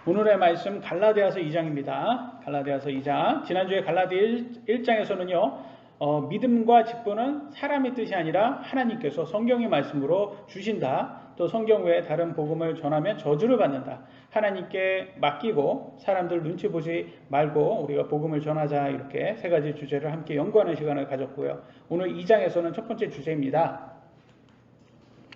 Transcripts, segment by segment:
오늘의 말씀 갈라디아서 2장입니다. 갈라디아서 2장. 지난주에 갈라디아 1장에서는요. 믿음과 직분은 사람의 뜻이 아니라 하나님께서 성경의 말씀으로 주신다. 또 성경 외에 다른 복음을 전하면 저주를 받는다. 하나님께 맡기고 사람들 눈치 보지 말고 우리가 복음을 전하자. 이렇게 세 가지 주제를 함께 연구하는 시간을 가졌고요. 오늘 2장에서는 첫 번째 주제입니다.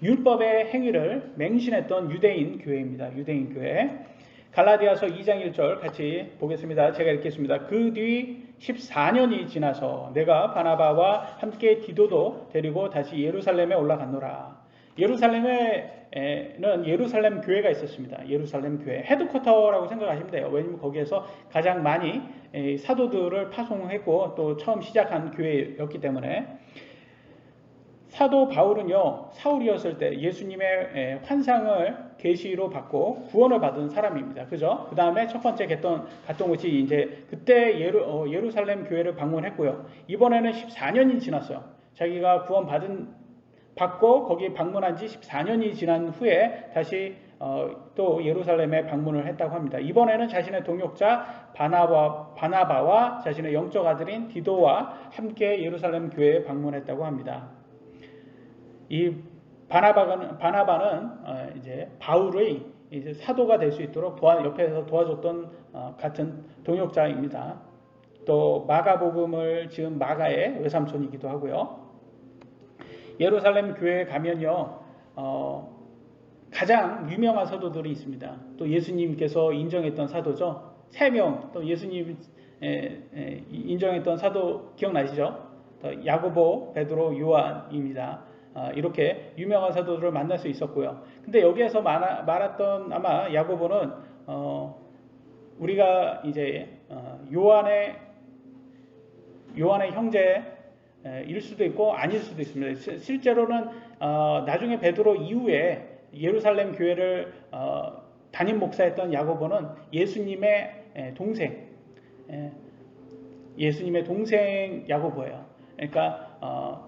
율법의 행위를 맹신했던 유대인 교회입니다. 유대인 교회. 갈라디아서 2장 1절 같이 보겠습니다. 제가 읽겠습니다. 그 뒤 14년이 지나서 내가 바나바와 함께 디도도 데리고 다시 예루살렘에 올라갔노라. 예루살렘에는 예루살렘 교회가 있었습니다. 예루살렘 교회 헤드쿼터라고 생각하시면 돼요. 왜냐하면 거기에서 가장 많이 사도들을 파송했고 또 처음 시작한 교회였기 때문에. 사도 바울은요, 사울이었을 때 예수님의 환상을 계시로 받고 구원을 받은 사람입니다. 그죠? 그 다음에 첫 번째 갔던 곳이 이제 그때 예루살렘 교회를 방문했고요. 이번에는 14년이 지났어요. 자기가 받고 거기 방문한 지 14년이 지난 후에 다시 또 예루살렘에 방문을 했다고 합니다. 이번에는 자신의 동역자 바나바와 자신의 영적 아들인 디도와 함께 예루살렘 교회에 방문했다고 합니다. 이 바나바는 이제 바울의 이제 사도가 될 수 있도록 옆에서 도와줬던 같은 동역자입니다. 또 마가복음을 지은 마가의 외삼촌이기도 하고요. 예루살렘 교회에 가면요, 가장 유명한 사도들이 있습니다. 또 예수님께서 인정했던 사도죠. 3명, 또 예수님 인정했던 사도 기억나시죠? 야고보, 베드로, 요한입니다. 이렇게 유명한 사도들을 만날 수 있었고요. 근데 여기에서 말했던 아마 야고보는 우리가 이제 요한의 형제일 수도 있고 아닐 수도 있습니다. 실제로는 나중에 베드로 이후에 예루살렘 교회를 담임 목사했던 야고보는 예수님의 동생 야고보예요. 그러니까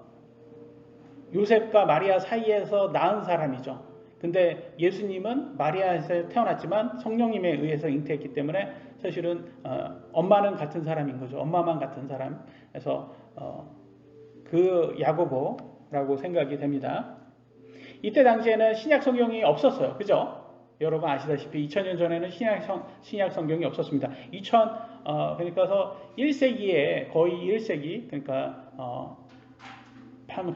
요셉과 마리아 사이에서 낳은 사람이죠. 근데 예수님은 마리아에서 태어났지만 성령님에 의해서 잉태했기 때문에 사실은 엄마는 같은 사람인 거죠. 엄마만 같은 사람. 그래서 그 야고보라고 생각이 됩니다. 이때 당시에는 신약 성경이 없었어요. 그죠? 여러분 아시다시피 2000년 전에는 신약 성경이 없었습니다. 그러니까서 1세기에 거의 1세기 그러니까 한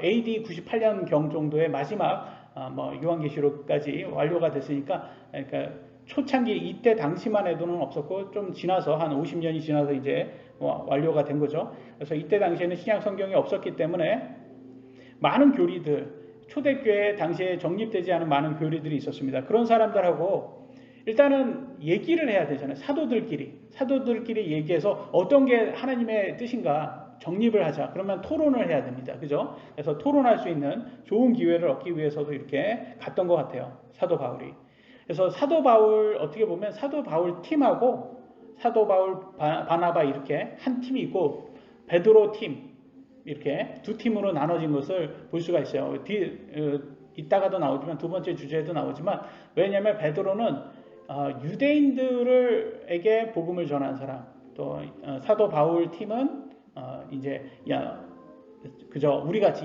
AD 98년경 정도의 마지막 요한계시록까지 완료가 됐으니까 그러니까 초창기 이때 당시만 해도는 없었고 좀 지나서 한 50년이 지나서 이제 완료가 된 거죠. 그래서 이때 당시에는 신약 성경이 없었기 때문에 많은 교리들 초대교회 당시에 정립되지 않은 많은 교리들이 있었습니다. 그런 사람들하고 일단은 얘기를 해야 되잖아요. 사도들끼리 얘기해서 어떤 게 하나님의 뜻인가 정립을 하자. 그러면 토론을 해야 됩니다. 그죠? 그래서 토론할 수 있는 좋은 기회를 얻기 위해서도 이렇게 갔던 것 같아요. 사도 바울이. 그래서 사도 바울 어떻게 보면 사도 바울 팀하고 사도 바울 바나바 이렇게 한 팀이 있고 베드로 팀 이렇게 두 팀으로 나눠진 것을 볼 수가 있어요. 이따가도 나오지만 두 번째 주제에도 나오지만 왜냐하면 베드로는 유대인들에게 복음을 전한 사람 또 사도 바울 팀은 이제 그저 우리 같이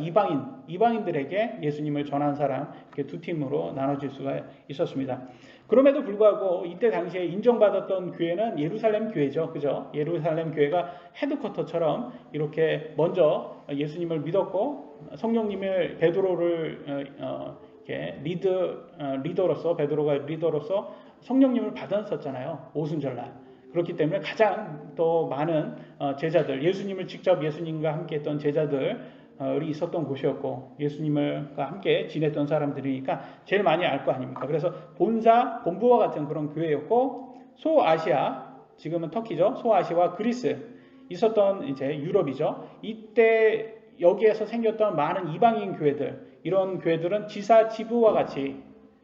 이방인들에게 예수님을 전한 사람 이렇게 두 팀으로 나눠질 수가 있었습니다. 그럼에도 불구하고 이때 당시에 인정받았던 교회는 예루살렘 교회죠, 그죠? 예루살렘 교회가 헤드쿼터처럼 이렇게 먼저 예수님을 믿었고 성령님을 베드로를 이렇게 베드로가 리더로서 성령님을 받았었잖아요, 오순절날. 그렇기 때문에 가장 또 많은 제자들, 예수님과 함께 했던 제자들이 있었던 곳이었고 예수님과 함께 지냈던 사람들이니까 제일 많이 알 거 아닙니까? 그래서 본부와 같은 그런 교회였고 소아시아, 지금은 터키죠. 소아시아와 그리스 있었던 이제 유럽이죠. 이때 여기에서 생겼던 많은 이방인 교회들, 이런 교회들은 지부와 같이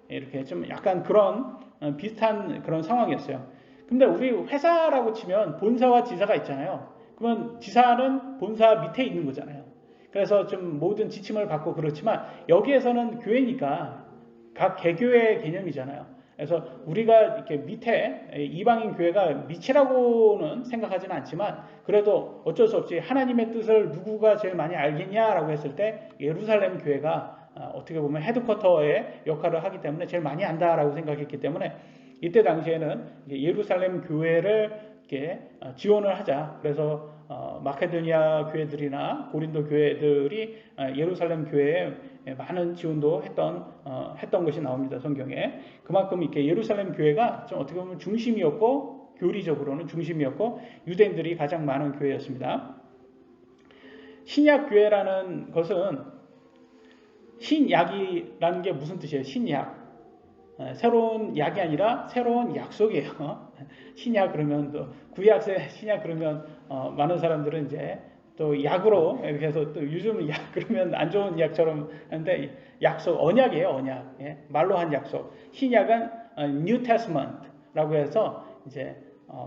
이렇게 좀 약간 그런 비슷한 그런 상황이었어요. 근데 우리 회사라고 치면 본사와 지사가 있잖아요. 그러면 지사는 본사 밑에 있는 거잖아요. 그래서 좀 모든 지침을 받고 그렇지만 여기에서는 교회니까 각 개교의 개념이잖아요. 그래서 우리가 이렇게 밑에 이방인 교회가 밑이라고는 생각하지는 않지만 그래도 어쩔 수 없이 하나님의 뜻을 누구가 제일 많이 알겠냐라고 했을 때 예루살렘 교회가 어떻게 보면 헤드쿼터의 역할을 하기 때문에 제일 많이 안다라고 생각했기 때문에 이때 당시에는 예루살렘 교회를 이렇게 지원을 하자. 그래서 마케도니아 교회들이나 고린도 교회들이 예루살렘 교회에 많은 지원도 했던 것이 나옵니다. 성경에. 그만큼 이렇게 예루살렘 교회가 좀 어떻게 보면 중심이었고 교리적으로는 중심이었고 유대인들이 가장 많은 교회였습니다. 신약 교회라는 것은 신약이라는 게 무슨 뜻이에요? 신약. 새로운 약이 아니라 새로운 약속이에요. 신약 그러면 또 구약의 신약 그러면 많은 사람들은 이제 또 약으로 이렇게 해서 또 요즘 약 그러면 안 좋은 약처럼 하는데 약속 언약이에요. 언약. 예, 말로 한 약속. 신약은 New Testament라고 해서 이제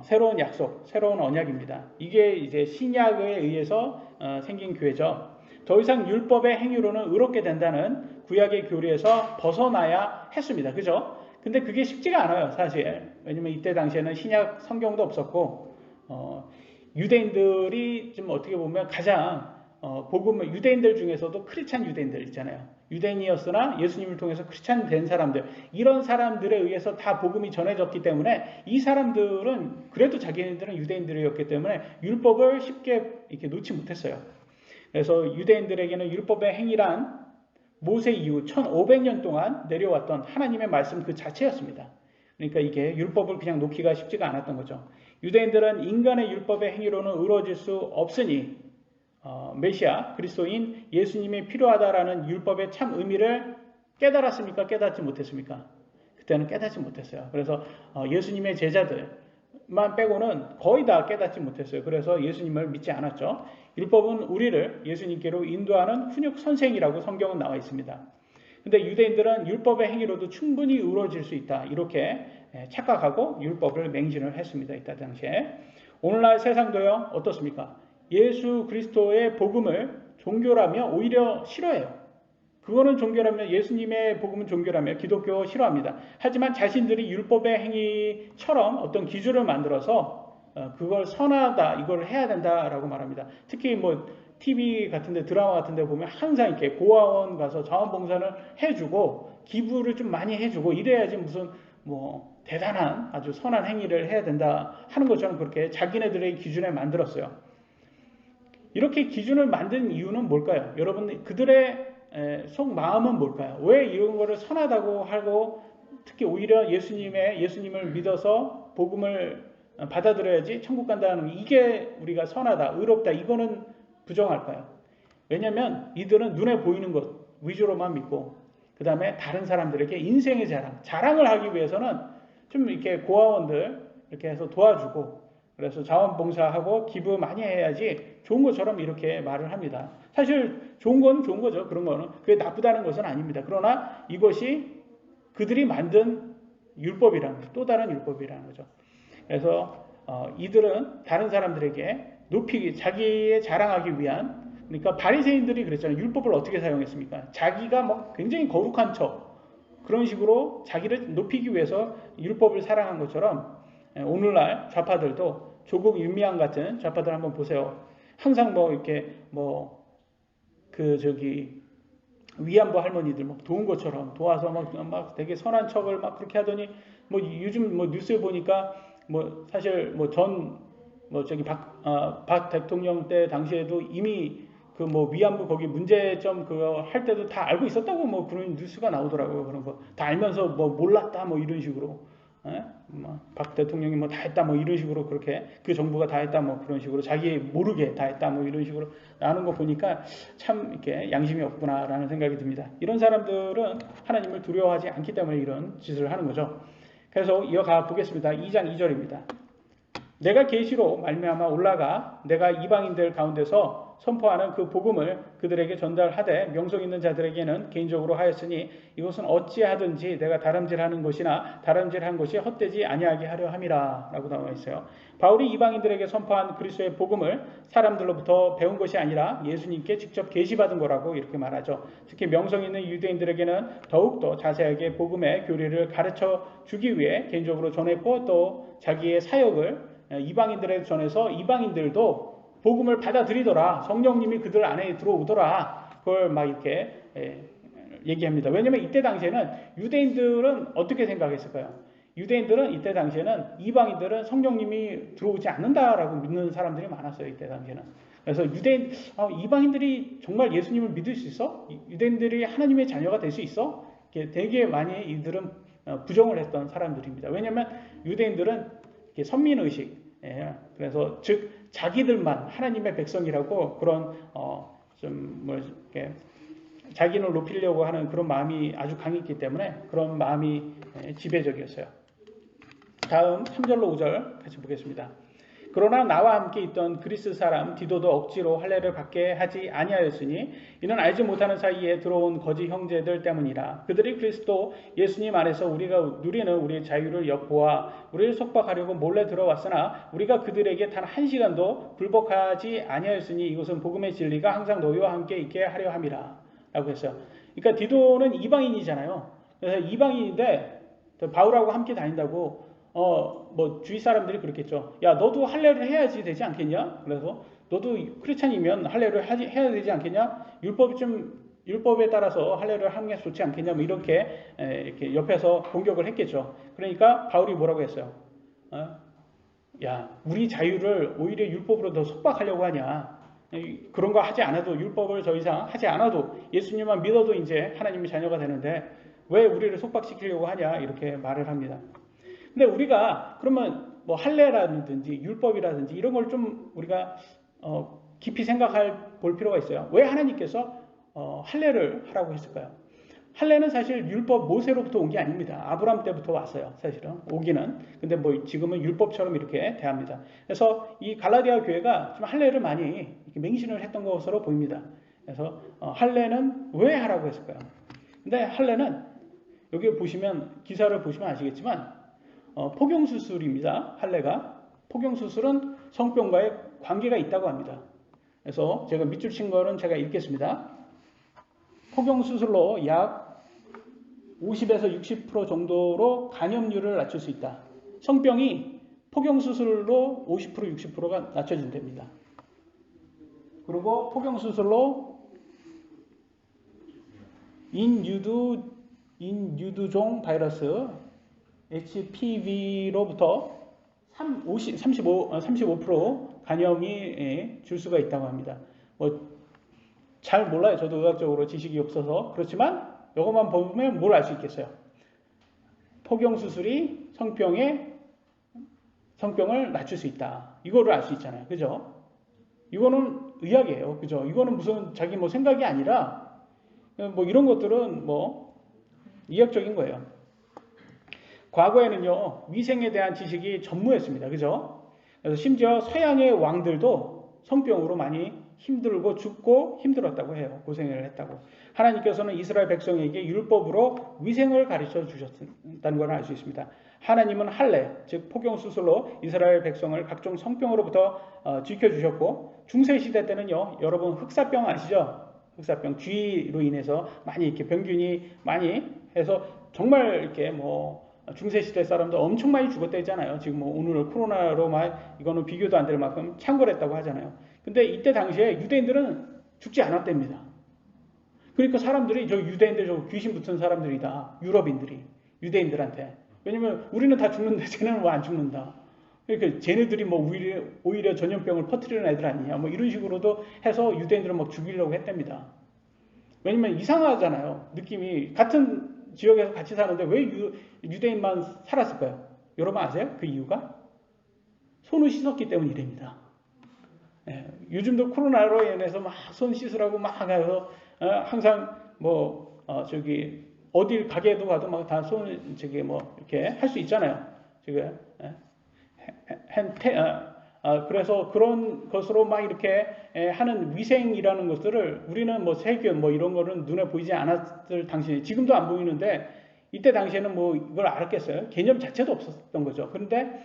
새로운 약속, 새로운 언약입니다. 이게 이제 신약에 의해서 생긴 교회죠. 더 이상 율법의 행위로는 의롭게 된다는 구약의 교리에서 벗어나야 했습니다. 그죠? 근데 그게 쉽지가 않아요, 사실. 왜냐면 이때 당시에는 신약 성경도 없었고, 유대인들이 좀 어떻게 보면 가장, 복음을, 유대인들 중에서도 크리스찬 유대인들 있잖아요. 유대인이었으나 예수님을 통해서 크리스찬 된 사람들, 이런 사람들에 의해서 다 복음이 전해졌기 때문에 이 사람들은, 그래도 자기네들은 유대인들이었기 때문에 율법을 쉽게 이렇게 놓지 못했어요. 그래서 유대인들에게는 율법의 행위란 모세 이후 1500년 동안 내려왔던 하나님의 말씀 그 자체였습니다. 그러니까 이게 율법을 그냥 놓기가 쉽지가 않았던 거죠. 유대인들은 인간의 율법의 행위로는 이루어질 수 없으니 메시아, 그리스도인 예수님이 필요하다라는 율법의 참 의미를 깨달았습니까? 깨닫지 못했습니까? 그때는 깨닫지 못했어요. 그래서 예수님의 제자들만 빼고는 거의 다 깨닫지 못했어요. 그래서 예수님을 믿지 않았죠. 율법은 우리를 예수님께로 인도하는 훈육 선생이라고 성경은 나와 있습니다. 근데 유대인들은 율법의 행위로도 충분히 이루어질 수 있다. 이렇게 착각하고 율법을 맹신을 했습니다. 이때 당시에. 오늘날 세상도요. 어떻습니까? 예수 그리스도의 복음을 종교라며 오히려 싫어해요. 그거는 종교라며 예수님의 복음은 종교라며 기독교 싫어합니다. 하지만 자신들이 율법의 행위처럼 어떤 기준을 만들어서 그걸 선하다, 이걸 해야 된다라고 말합니다. 특히 뭐 TV 같은데 드라마 같은데 보면 항상 이렇게 고아원 가서 자원봉사를 해주고 기부를 좀 많이 해주고 이래야지 무슨 뭐 대단한 아주 선한 행위를 해야 된다 하는 것처럼 그렇게 자기네들의 기준을 만들었어요. 이렇게 기준을 만든 이유는 뭘까요? 여러분 그들의 속 마음은 뭘까요? 왜 이런 거를 선하다고 하고 특히 오히려 예수님을 믿어서 복음을 받아들여야지 천국 간다는 이게 우리가 선하다, 의롭다 이거는 부정할까요? 왜냐하면 이들은 눈에 보이는 것 위주로만 믿고 그 다음에 다른 사람들에게 인생의 자랑을 하기 위해서는 좀 이렇게 고아원들 이렇게 해서 도와주고 그래서 자원봉사하고 기부 많이 해야지 좋은 것처럼 이렇게 말을 합니다. 사실 좋은 건 좋은 거죠. 그런 거는 그게 나쁘다는 것은 아닙니다. 그러나 이것이 그들이 만든 율법이라는 또 다른 율법이라는 거죠. 그래서 이들은 다른 사람들에게 높이기, 자기의 자랑하기 위한 그러니까 바리새인들이 그랬잖아요. 율법을 어떻게 사용했습니까? 자기가 뭐 굉장히 거룩한 척 그런 식으로 자기를 높이기 위해서 율법을 사랑한 것처럼 오늘날 좌파들도 조국 윤미향 같은 좌파들 한번 보세요. 항상 뭐 이렇게 뭐 위안부 할머니들 막 도운 것처럼 도와서 막 되게 선한 척을 막 그렇게 하더니 뭐 요즘 뭐 뉴스에 보니까 뭐 사실 박 대통령 때 당시에도 이미 그 뭐 위안부 거기 문제점 그거 할 때도 다 알고 있었다고 뭐 그런 뉴스가 나오더라고요. 그런 거 다 알면서 뭐 몰랐다 뭐 이런 식으로 박 대통령이 뭐 다 했다 뭐 이런 식으로 그렇게 그 정부가 다 했다 뭐 그런 식으로 자기 모르게 다 했다 뭐 이런 식으로 나오는 거 보니까 참 이렇게 양심이 없구나라는 생각이 듭니다. 이런 사람들은 하나님을 두려워하지 않기 때문에 이런 짓을 하는 거죠. 그래서 이어가 보겠습니다. 2장 2절입니다. 내가 계시로 말미암아 올라가 내가 이방인들 가운데서 선포하는 그 복음을 그들에게 전달하되 명성 있는 자들에게는 개인적으로 하였으니 이것은 어찌하든지 내가 다름질하는 것이나 다름질한 것이 헛되지 아니하게 하려 함이라 라고 나와 있어요. 바울이 이방인들에게 선포한 그리스도의 복음을 사람들로부터 배운 것이 아니라 예수님께 직접 계시받은 거라고 이렇게 말하죠. 특히 명성 있는 유대인들에게는 더욱더 자세하게 복음의 교리를 가르쳐 주기 위해 개인적으로 전했고 또 자기의 사역을 이방인들에 전해서 이방인들도 복음을 받아들이더라. 성령님이 그들 안에 들어오더라. 그걸 막 이렇게 얘기합니다. 왜냐하면 이때 당시에는 유대인들은 어떻게 생각했을까요? 유대인들은 이때 당시에는 이방인들은 성령님이 들어오지 않는다라고 믿는 사람들이 많았어요. 이때 당시에는. 그래서 이방인들이 정말 예수님을 믿을 수 있어? 유대인들이 하나님의 자녀가 될 수 있어? 되게 많이 이들은 부정을 했던 사람들입니다. 왜냐하면 유대인들은 선민의식, 그래서 즉 자기들만 하나님의 백성이라고 그런 자기를 높이려고 하는 그런 마음이 아주 강했기 때문에 그런 마음이 지배적이었어요. 다음 3절로 5절 같이 보겠습니다. 그러나 나와 함께 있던 그리스 사람 디도도 억지로 할례를 받게 하지 아니하였으니 이는 알지 못하는 사이에 들어온 거짓 형제들 때문이라. 그들이 그리스도 예수님 안에서 우리가 누리는 우리의 자유를 엿보아 우리를 속박하려고 몰래 들어왔으나 우리가 그들에게 단 한 시간도 불복하지 아니하였으니 이것은 복음의 진리가 항상 너희와 함께 있게 하려 함이라 라고 했어요. 그러니까 디도는 이방인이잖아요. 그래서 이방인인데 바울하고 함께 다닌다고 주위 사람들이 그렇겠죠. 야, 너도 할례를 해야지 되지 않겠냐? 그래서 너도 크리스찬이면 할례를 해야 되지 않겠냐? 율법에 따라서 할례를 하는 게 좋지 않겠냐? 뭐 이렇게 옆에서 공격을 했겠죠. 그러니까 바울이 뭐라고 했어요? 야, 우리 자유를 오히려 율법으로 더 속박하려고 하냐? 그런 거 하지 않아도 율법을 더 이상 하지 않아도 예수님만 믿어도 이제 하나님의 자녀가 되는데 왜 우리를 속박시키려고 하냐? 이렇게 말을 합니다. 근데 우리가 그러면 뭐 할례라든지 율법이라든지 이런 걸 좀 우리가 깊이 볼 필요가 있어요. 왜 하나님께서 할례를 하라고 했을까요? 할례는 사실 율법 모세로부터 온 게 아닙니다. 아브라함 때부터 왔어요. 사실은 오기는. 근데 뭐 지금은 율법처럼 이렇게 대합니다. 그래서 이 갈라디아 교회가 좀 할례를 많이 이렇게 맹신을 했던 것으로 보입니다. 그래서 할례는 왜 하라고 했을까요? 근데 할례는 여기 보시면 기사를 보시면 아시겠지만 포경수술입니다. 할례가. 포경수술은 성병과의 관계가 있다고 합니다. 그래서 제가 밑줄 친 거는 제가 읽겠습니다. 포경수술로 약 50에서 60% 정도로 간염률을 낮출 수 있다. 성병이 포경수술로 50%, 60%가 낮춰진답니다. 그리고 포경수술로 인유두종 바이러스 HPV로부터 35% 간염이 줄 수가 있다고 합니다. 잘 몰라요. 저도 의학적으로 지식이 없어서. 그렇지만 이것만 보면 뭘 알 수 있겠어요. 포경수술이 성병을 낮출 수 있다. 이거를 알 수 있잖아요. 그죠? 이거는 의학이에요. 그죠? 이거는 무슨 자기 생각이 아니라 이런 것들은 의학적인 거예요. 과거에는요, 위생에 대한 지식이 전무했습니다. 그죠? 그래서 심지어 서양의 왕들도 성병으로 많이 힘들고 죽고 힘들었다고 해요. 고생을 했다고. 하나님께서는 이스라엘 백성에게 율법으로 위생을 가르쳐 주셨다는 걸 알 수 있습니다. 하나님은 할례, 즉 포경수술로 이스라엘 백성을 각종 성병으로부터 지켜주셨고, 중세시대 때는요, 여러분 흑사병 아시죠? 흑사병, 쥐로 인해서 많이 이렇게 병균이 많이 해서 정말 이렇게 중세시대 사람도 엄청 많이 죽었다 했잖아요. 지금 오늘 코로나로 이거는 비교도 안 될 만큼 창궐했다고 하잖아요. 근데 이때 당시에 유대인들은 죽지 않았답니다. 그러니까 사람들이 저 유대인들 저 귀신 붙은 사람들이다. 유럽인들이 유대인들한테. 왜냐면 우리는 다 죽는데 쟤네는 왜 안 죽는다. 그러니까 쟤네들이 오히려 전염병을 퍼뜨리는 애들 아니냐. 이런 식으로도 해서 유대인들은 죽이려고 했답니다. 왜냐면 이상하잖아요. 느낌이 같은 지역에서 같이 사는데 왜 유대인만 살았을까요? 여러분 아세요? 그 이유가? 손을 씻었기 때문이랍니다. 요즘도 코로나로 인해서 손 씻으라고 해서 항상 어딜 가게도 가도 다 손 이렇게 할 수 있잖아요. 지금 그래서 그런 것으로 막 이렇게 하는 위생이라는 것들을 우리는 뭐 세균 뭐 이런 거는 눈에 보이지 않았을 당시에 지금도 안 보이는데 이때 당시에는 뭐 이걸 알았겠어요? 개념 자체도 없었던 거죠. 그런데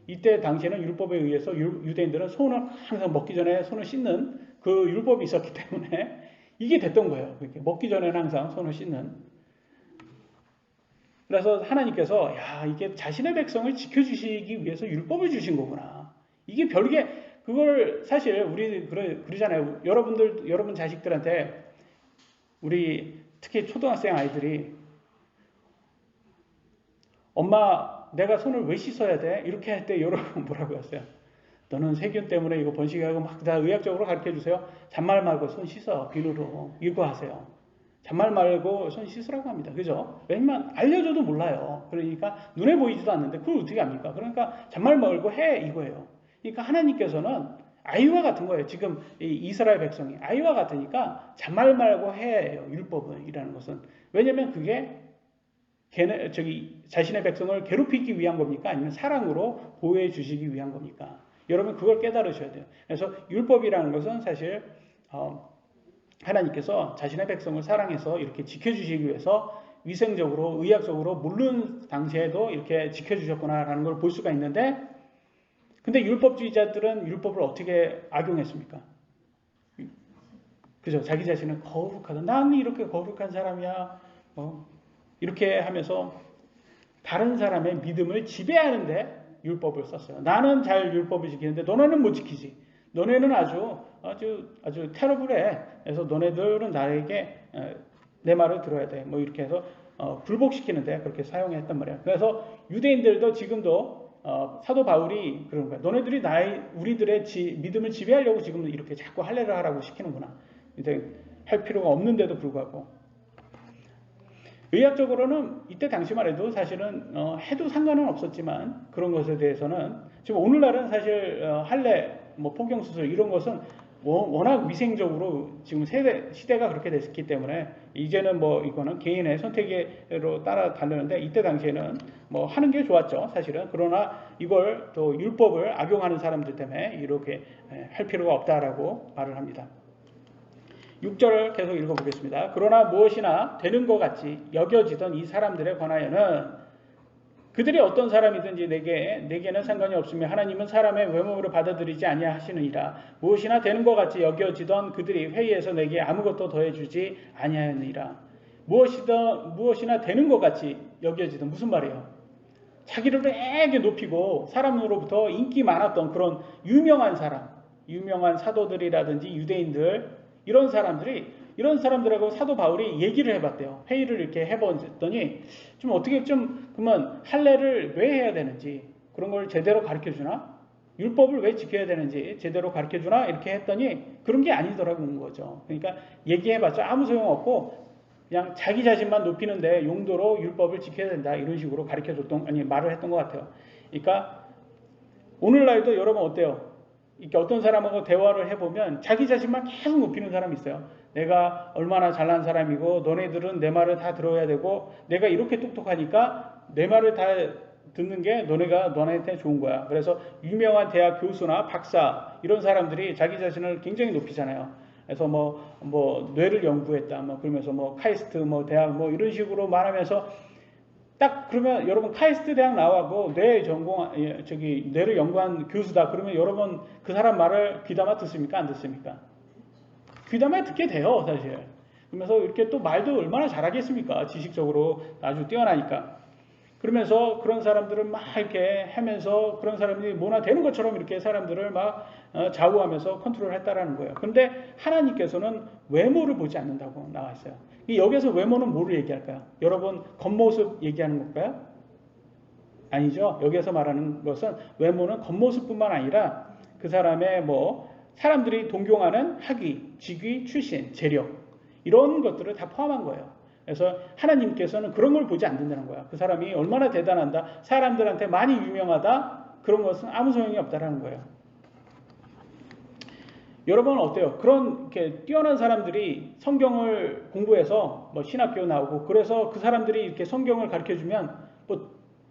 이때 당시에는 율법에 의해서 유대인들은 손을 항상 먹기 전에 손을 씻는 그 율법이 있었기 때문에 이게 됐던 거예요. 그렇게 먹기 전에는 항상 손을 씻는. 그래서 하나님께서 야 이게 자신의 백성을 지켜주시기 위해서 율법을 주신 거구나. 이게 별게 그걸 사실 우리 그러잖아요. 여러분 자식들한테 우리 특히 초등학생 아이들이 엄마 내가 손을 왜 씻어야 돼? 이렇게 할 때 여러분 뭐라고 했어요? 너는 세균 때문에 이거 번식하고 막 다 의학적으로 가르쳐 주세요. 잔말 말고 손 씻어 비누로 이거 하세요. 잔말 말고 손 씻으라고 합니다. 그죠? 왜냐면 알려줘도 몰라요. 그러니까 눈에 보이지도 않는데 그걸 어떻게 합니까? 그러니까 잔말 말고 해 이거예요. 그러니까 하나님께서는 아이와 같은 거예요. 지금 이스라엘 백성이 아이와 같으니까 잔말 말고 해요. 율법이라는 것은. 왜냐면 그게 자신의 백성을 괴롭히기 위한 겁니까? 아니면 사랑으로 보호해 주시기 위한 겁니까? 여러분 그걸 깨달으셔야 돼요. 그래서 율법이라는 것은 사실 하나님께서 자신의 백성을 사랑해서 이렇게 지켜주시기 위해서 위생적으로 의학적으로 모르는 당시에도 이렇게 지켜주셨구나라는 걸 볼 수가 있는데 근데 율법주의자들은 율법을 어떻게 악용했습니까? 그죠? 자기 자신을 거룩하다. 난 이렇게 거룩한 사람이야. 이렇게 하면서 다른 사람의 믿음을 지배하는데 율법을 썼어요. 나는 잘 율법을 지키는데 너네는 못 지키지. 너네는 아주 테러블해. 그래서 너네들은 나에게 내 말을 들어야 돼. 뭐 이렇게 해서 굴복시키는데 그렇게 사용했단 말이에요. 그래서 유대인들도 지금도 사도 바울이 그런 거야. 너네들이 우리들의 믿음을 지배하려고 지금 이렇게 자꾸 할례를 하라고 시키는구나. 이제 할 필요가 없는데도 불구하고. 의학적으로는 이때 당시만 해도 사실은 해도 상관은 없었지만 그런 것에 대해서는 지금 오늘날은 사실 할례, 뭐 포경수술 이런 것은 워낙 위생적으로 지금 시대가 그렇게 됐기 때문에 이제는 뭐 이거는 개인의 선택으로 따라 다르는데 이때 당시에는 뭐 하는 게 좋았죠 사실은. 그러나 이걸 또 율법을 악용하는 사람들 때문에 이렇게 할 필요가 없다라고 말을 합니다. 6절을 계속 읽어보겠습니다. 그러나 무엇이나 되는 것 같이 여겨지던 이 사람들에 관하여는 그들이 어떤 사람이든지 내게는 상관이 없으며 하나님은 사람의 외모를 받아들이지 아니하시느니라. 무엇이나 되는 것 같이 여겨지던 그들이 회의에서 내게 아무것도 더해주지 아니하였느니라. 무엇이나 되는 것 같이 여겨지던 무슨 말이에요? 자기를 되게 높이고 사람으로부터 인기 많았던 그런 유명한 사도들이라든지 유대인들 이런 사람들하고 사도 바울이 얘기를 해봤대요. 회의를 이렇게 해봤더니 좀 어떻게 그러면 할례를 왜 해야 되는지 그런 걸 제대로 가르쳐주나? 율법을 왜 지켜야 되는지 제대로 가르쳐주나? 이렇게 했더니 그런 게 아니더라고는 거죠. 그러니까 얘기해봤자 아무 소용없고 그냥 자기 자신만 높이는데 용도로 율법을 지켜야 된다 이런 식으로 말을 했던 것 같아요. 그러니까 오늘날도 여러분 어때요? 이렇게 어떤 사람하고 대화를 해보면 자기 자신만 계속 높이는 사람이 있어요. 내가 얼마나 잘난 사람이고 너네들은 내 말을 다 들어야 되고 내가 이렇게 똑똑하니까 내 말을 다 듣는 게 너네한테 좋은 거야. 그래서 유명한 대학 교수나 박사 이런 사람들이 자기 자신을 굉장히 높이잖아요. 그래서 뭐 뇌를 연구했다 뭐 그러면서 뭐 카이스트 뭐 대학 뭐 이런 식으로 말하면서 딱 그러면 여러분 카이스트 대학 나와고 뇌를 연구한 교수다. 그러면 여러분 그 사람 말을 귀담아 듣습니까? 안 듣습니까? 귀담아 듣게 돼요, 사실. 그러면서 이렇게 또 말도 얼마나 잘하겠습니까? 지식적으로 아주 뛰어나니까. 그러면서 그런 사람들을 막 이렇게 하면서 그런 사람들이 뭐나 되는 것처럼 이렇게 사람들을 막 좌우하면서 컨트롤했다라는 거예요. 그런데 하나님께서는 외모를 보지 않는다고 나와 있어요. 여기서 외모는 뭐를 얘기할까요? 여러분 겉모습 얘기하는 걸까요? 아니죠. 여기서 말하는 것은 외모는 겉모습뿐만 아니라 그 사람의 사람들이 동경하는 학위, 직위, 출신, 재력 이런 것들을 다 포함한 거예요. 그래서 하나님께서는 그런 걸 보지 않는다는 거야. 그 사람이 얼마나 대단하다, 사람들한테 많이 유명하다, 그런 것은 아무 소용이 없다라는 거예요. 여러분은 어때요? 그런 이렇게 뛰어난 사람들이 성경을 공부해서 신학교 나오고 그래서 그 사람들이 이렇게 성경을 가르쳐주면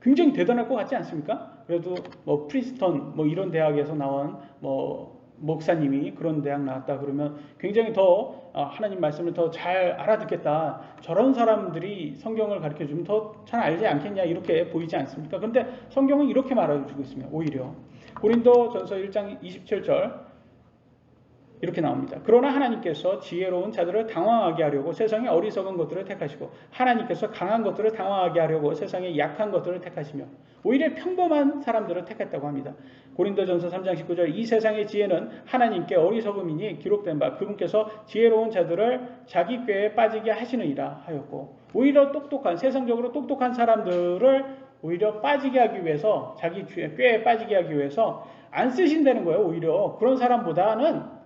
굉장히 대단할 것 같지 않습니까? 그래도 뭐 프린스턴 뭐 이런 대학에서 나온 뭐 목사님이 그런 대학 나왔다 그러면 굉장히 더 하나님 말씀을 더 잘 알아듣겠다. 저런 사람들이 성경을 가르쳐 주면 더 잘 알지 않겠냐 이렇게 보이지 않습니까? 그런데 성경은 이렇게 말해주고 있습니다. 오히려 고린도전서 1장 27절 이렇게 나옵니다. 그러나 하나님께서 지혜로운 자들을 당황하게 하려고 세상의 어리석은 것들을 택하시고 하나님께서 강한 것들을 당황하게 하려고 세상의 약한 것들을 택하시며 오히려 평범한 사람들을 택했다고 합니다. 고린도전서 3장 19절 이 세상의 지혜는 하나님께 어리석음이니 기록된 바 그분께서 지혜로운 자들을 자기 꾀에 빠지게 하시느니라 하였고 오히려 똑똑한 세상적으로 똑똑한 사람들을 오히려 빠지게 하기 위해서 자기 꾀에 빠지게 하기 위해서 안 쓰신다는 거예요. 오히려 그런 사람보다는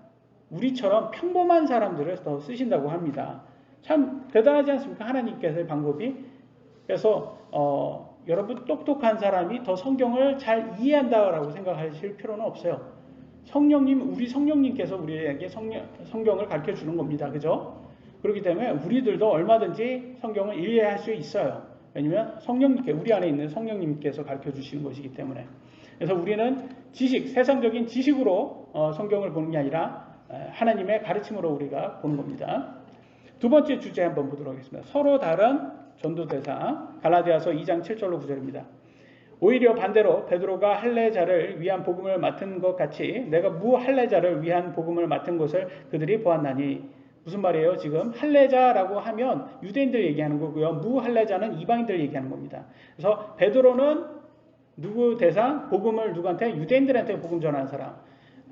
우리처럼 평범한 사람들을 더 쓰신다고 합니다. 참 대단하지 않습니까? 하나님께서의 방법이. 그래서 여러분 똑똑한 사람이 더 성경을 잘 이해한다라고 생각하실 필요는 없어요. 우리 성령님께서 우리에게 성경을 가르쳐 주는 겁니다. 그죠? 그렇기 때문에 우리들도 얼마든지 성경을 이해할 수 있어요. 왜냐하면 우리 안에 있는 성령님께서 가르쳐 주시는 것이기 때문에. 그래서 우리는 세상적인 지식으로 성경을 보는 게 아니라 하나님의 가르침으로 우리가 보는 겁니다. 두 번째 주제 한번 보도록 하겠습니다. 서로 다른 전도대상 갈라디아서 2장 7절로 9절입니다. 오히려 반대로 베드로가 할례자를 위한 복음을 맡은 것 같이 내가 무할례자를 위한 복음을 맡은 것을 그들이 보았나니 무슨 말이에요? 지금 할례자라고 하면 유대인들 얘기하는 거고요. 무할례자는 이방인들 얘기하는 겁니다. 그래서 베드로는 누구 대상? 복음을 누구한테? 유대인들한테 복음 전하는 사람.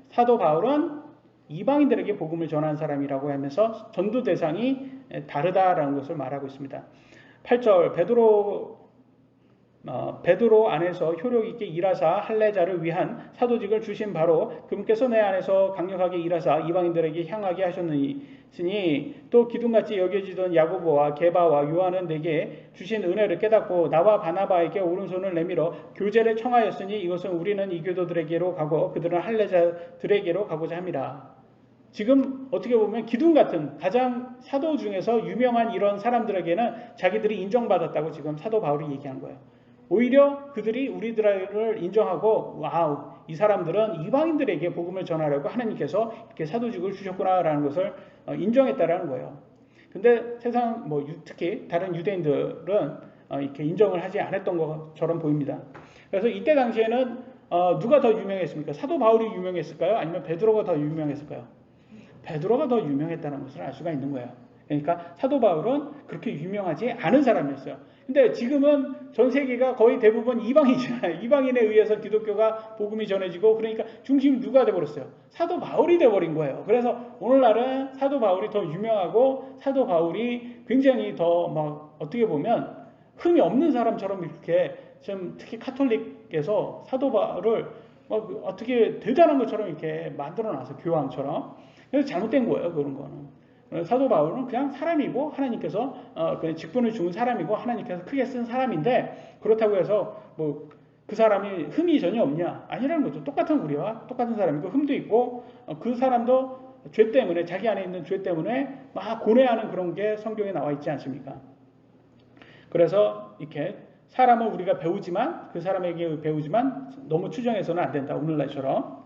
사도 바울은 이방인들에게 복음을 전하는 사람이라고 하면서 전도 대상이 다르다라는 것을 말하고 있습니다. 8절 베드로 안에서 효력 있게 일하사 할례자를 위한 사도직을 주신 바로 그분께서 내 안에서 강력하게 일하사 이방인들에게 향하게 하셨으니 또 기둥같이 여겨지던 야고보와 게바와 요한은 내게 주신 은혜를 깨닫고 나와 바나바에게 오른손을 내밀어 교제를 청하였으니 이것은 우리는 이교도들에게로 가고 그들은 할례자들에게로 가고자 함이라. 지금 어떻게 보면 기둥 같은 가장 사도 중에서 유명한 이런 사람들에게는 자기들이 인정받았다고 지금 사도 바울이 얘기한 거예요. 오히려 그들이 우리들을 인정하고 와우 이 사람들은 이방인들에게 복음을 전하려고 하나님께서 이렇게 사도직을 주셨구나라는 것을 인정했다라는 거예요. 근데 세상 특히 다른 유대인들은 이렇게 인정을 하지 않았던 것처럼 보입니다. 그래서 이때 당시에는 누가 더 유명했습니까? 사도 바울이 유명했을까요? 아니면 베드로가 더 유명했을까요? 베드로가 더 유명했다는 것을 알 수가 있는 거예요. 그러니까 사도 바울은 그렇게 유명하지 않은 사람이었어요. 근데 지금은 전 세계가 거의 대부분 이방인이잖아요. 이방인에 의해서 기독교가 복음이 전해지고 그러니까 중심이 누가 돼버렸어요? 사도 바울이 돼버린 거예요. 그래서 오늘날은 사도 바울이 더 유명하고 사도 바울이 굉장히 더 어떻게 보면 흠이 없는 사람처럼 이렇게 좀 특히 카톨릭에서 사도 바울을 어떻게 대단한 것처럼 이렇게 만들어놔서 교황처럼. 그래서 잘못된 거예요. 그런 거는. 사도 바울은 그냥 사람이고 하나님께서 그냥 직분을 준 사람이고 하나님께서 크게 쓴 사람인데 그렇다고 해서 그 사람이 흠이 전혀 없냐? 아니라는 거죠. 똑같은 우리와 똑같은 사람이고 흠도 있고 그 사람도 죄 때문에 자기 안에 있는 죄 때문에 막 고뇌하는 그런 게 성경에 나와 있지 않습니까? 그래서 이렇게 사람을 우리가 배우지만 그 사람에게 배우지만 너무 추정해서는 안 된다. 오늘날처럼.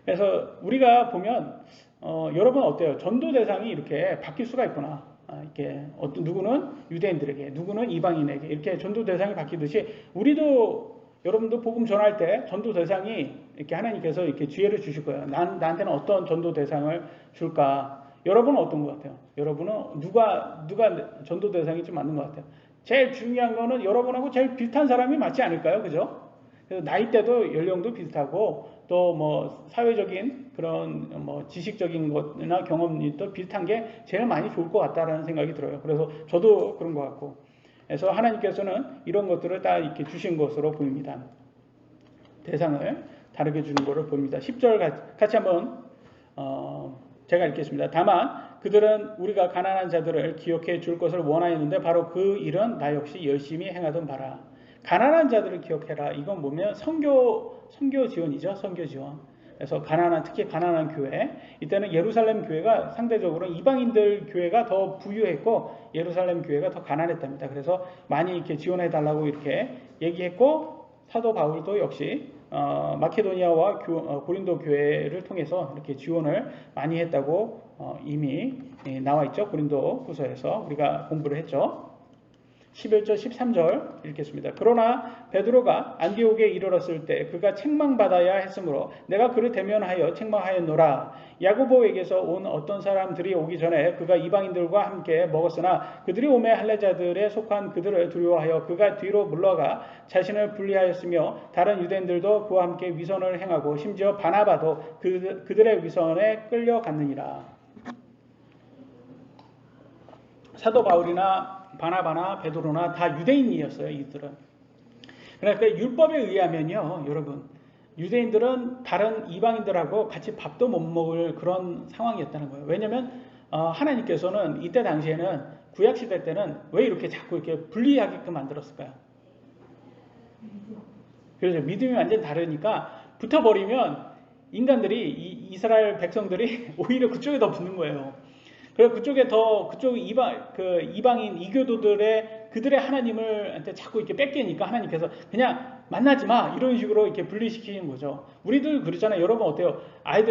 그래서 우리가 보면 여러분 어때요? 전도 대상이 이렇게 바뀔 수가 있구나. 이렇게 누구는 유대인들에게, 누구는 이방인에게 이렇게 전도 대상이 바뀌듯이 우리도 여러분도 복음 전할 때 전도 대상이 이렇게 하나님께서 이렇게 지혜를 주실 거예요. 나한테는 어떤 전도 대상을 줄까? 여러분은 어떤 것 같아요? 여러분은 누가 전도 대상이 좀 맞는 것 같아요? 제일 중요한 거는 여러분하고 제일 비슷한 사람이 맞지 않을까요? 그죠? 그래서 나이대도 연령도 비슷하고 또 사회적인 그런 지식적인 것이나 경험이 또 비슷한 게 제일 많이 좋을 것 같다라는 생각이 들어요. 그래서 저도 그런 것 같고. 그래서 하나님께서는 이런 것들을 다 이렇게 주신 것으로 보입니다. 대상을 다르게 주는 것을 보입니다. 10절 같이 한번 제가 읽겠습니다. 다만 그들은 우리가 가난한 자들을 기억해 줄 것을 원하였는데 바로 그 일은 나 역시 열심히 행하던 바라. 가난한 자들을 기억해라. 이건 뭐냐면 선교 지원이죠. 선교 지원. 그래서 특히 가난한 교회, 이때는 예루살렘 교회가 상대적으로 이방인들 교회가 더 부유했고 예루살렘 교회가 더 가난했답니다. 그래서 많이 이렇게 지원해 달라고 이렇게 얘기했고, 사도 바울도 역시 마케도니아와 고린도 교회를 통해서 이렇게 지원을 많이 했다고 이미 나와 있죠. 고린도 후서에서 우리가 공부를 했죠. 11절 13절 읽겠습니다. 그러나 베드로가 안디옥에 이르렀을 때 그가 책망받아야 했으므로 내가 그를 대면하여 책망하였노라. 야고보에게서 온 어떤 사람들이 오기 전에 그가 이방인들과 함께 먹었으나 그들이 오매 할례자들에 속한 그들을 두려워하여 그가 뒤로 물러가 자신을 분리하였으며 다른 유대인들도 그와 함께 위선을 행하고 심지어 바나바도 그들의 위선에 끌려갔느니라. 사도 바울이나 바나바나 베드로나 다 유대인이었어요. 이들은. 그러니까 율법에 의하면요, 여러분, 유대인들은 다른 이방인들하고 같이 밥도 못 먹을 그런 상황이었다는 거예요. 왜냐하면 하나님께서는 이때 당시에는 구약 시대 때는 왜 이렇게 자꾸 이렇게 분리하게끔 만들었을까요? 그래서 믿음이 완전 다르니까 붙어버리면 인간들이 이스라엘 백성들이 오히려 그쪽에 더 붙는 거예요. 그래서 그쪽 이방인 이교도들의 그들의 하나님을 자꾸 이렇게 뺏기니까 하나님께서 그냥 만나지 마 이런 식으로 이렇게 분리시키는 거죠. 우리들 그러잖아요. 여러분 어때요?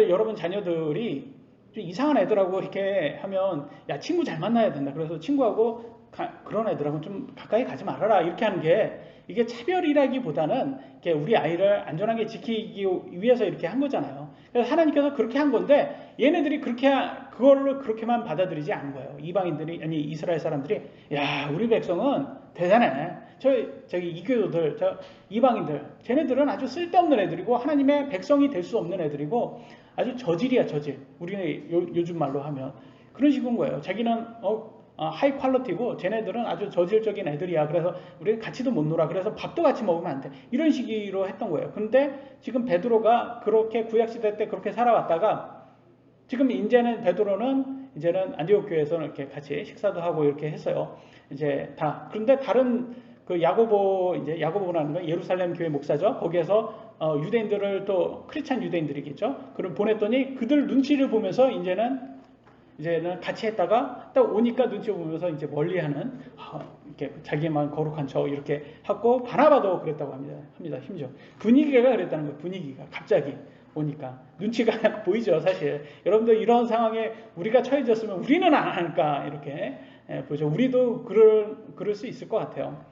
여러분 자녀들이 좀 이상한 애들하고 이렇게 하면 야 친구 잘 만나야 된다. 그래서 친구하고 그런 애들하고 좀 가까이 가지 말아라 이렇게 하는 게 이게 차별이라기보다는 이렇게 우리 아이를 안전하게 지키기 위해서 이렇게 한 거잖아요. 그래서 하나님께서 그렇게 한 건데 얘네들이 그걸로 그렇게만 받아들이지 않은 거예요. 이스라엘 사람들이 야 우리 백성은 대단해. 저기 이교도들, 이방인들, 쟤네들은 아주 쓸데없는 애들이고 하나님의 백성이 될 수 없는 애들이고 아주 저질이야 저질. 우리는 요즘 말로 하면 그런 식인 거예요. 자기는 하이 퀄리티고 쟤네들은 아주 저질적인 애들이야. 그래서 우리 같이도 못 놀아. 그래서 밥도 같이 먹으면 안 돼. 이런 식으로 했던 거예요. 근데 지금 베드로가 그렇게 구약시대 때 그렇게 살아왔다가 지금 이제는 안디옥 교회에서는 이렇게 같이 식사도 하고 이렇게 했어요. 이제 다. 그런데 다른 야고보라는 건 예루살렘 교회 목사죠. 거기에서 유대인들을 또 크리스찬 유대인들이겠죠. 그걸 보냈더니 그들 눈치를 보면서 이제는 같이 했다가 딱 오니까 눈치 보면서 이제 멀리하는 이렇게 자기만 거룩한 척 이렇게 하고 바나바도 그랬다고 합니다. 심지어 분위기가 그랬다는 거예요. 분위기가 갑자기 오니까 눈치가 보이죠. 사실 여러분들 이런 상황에 우리가 처해졌으면 우리는 안 할까 이렇게 보죠. 우리도 그럴 수 있을 것 같아요.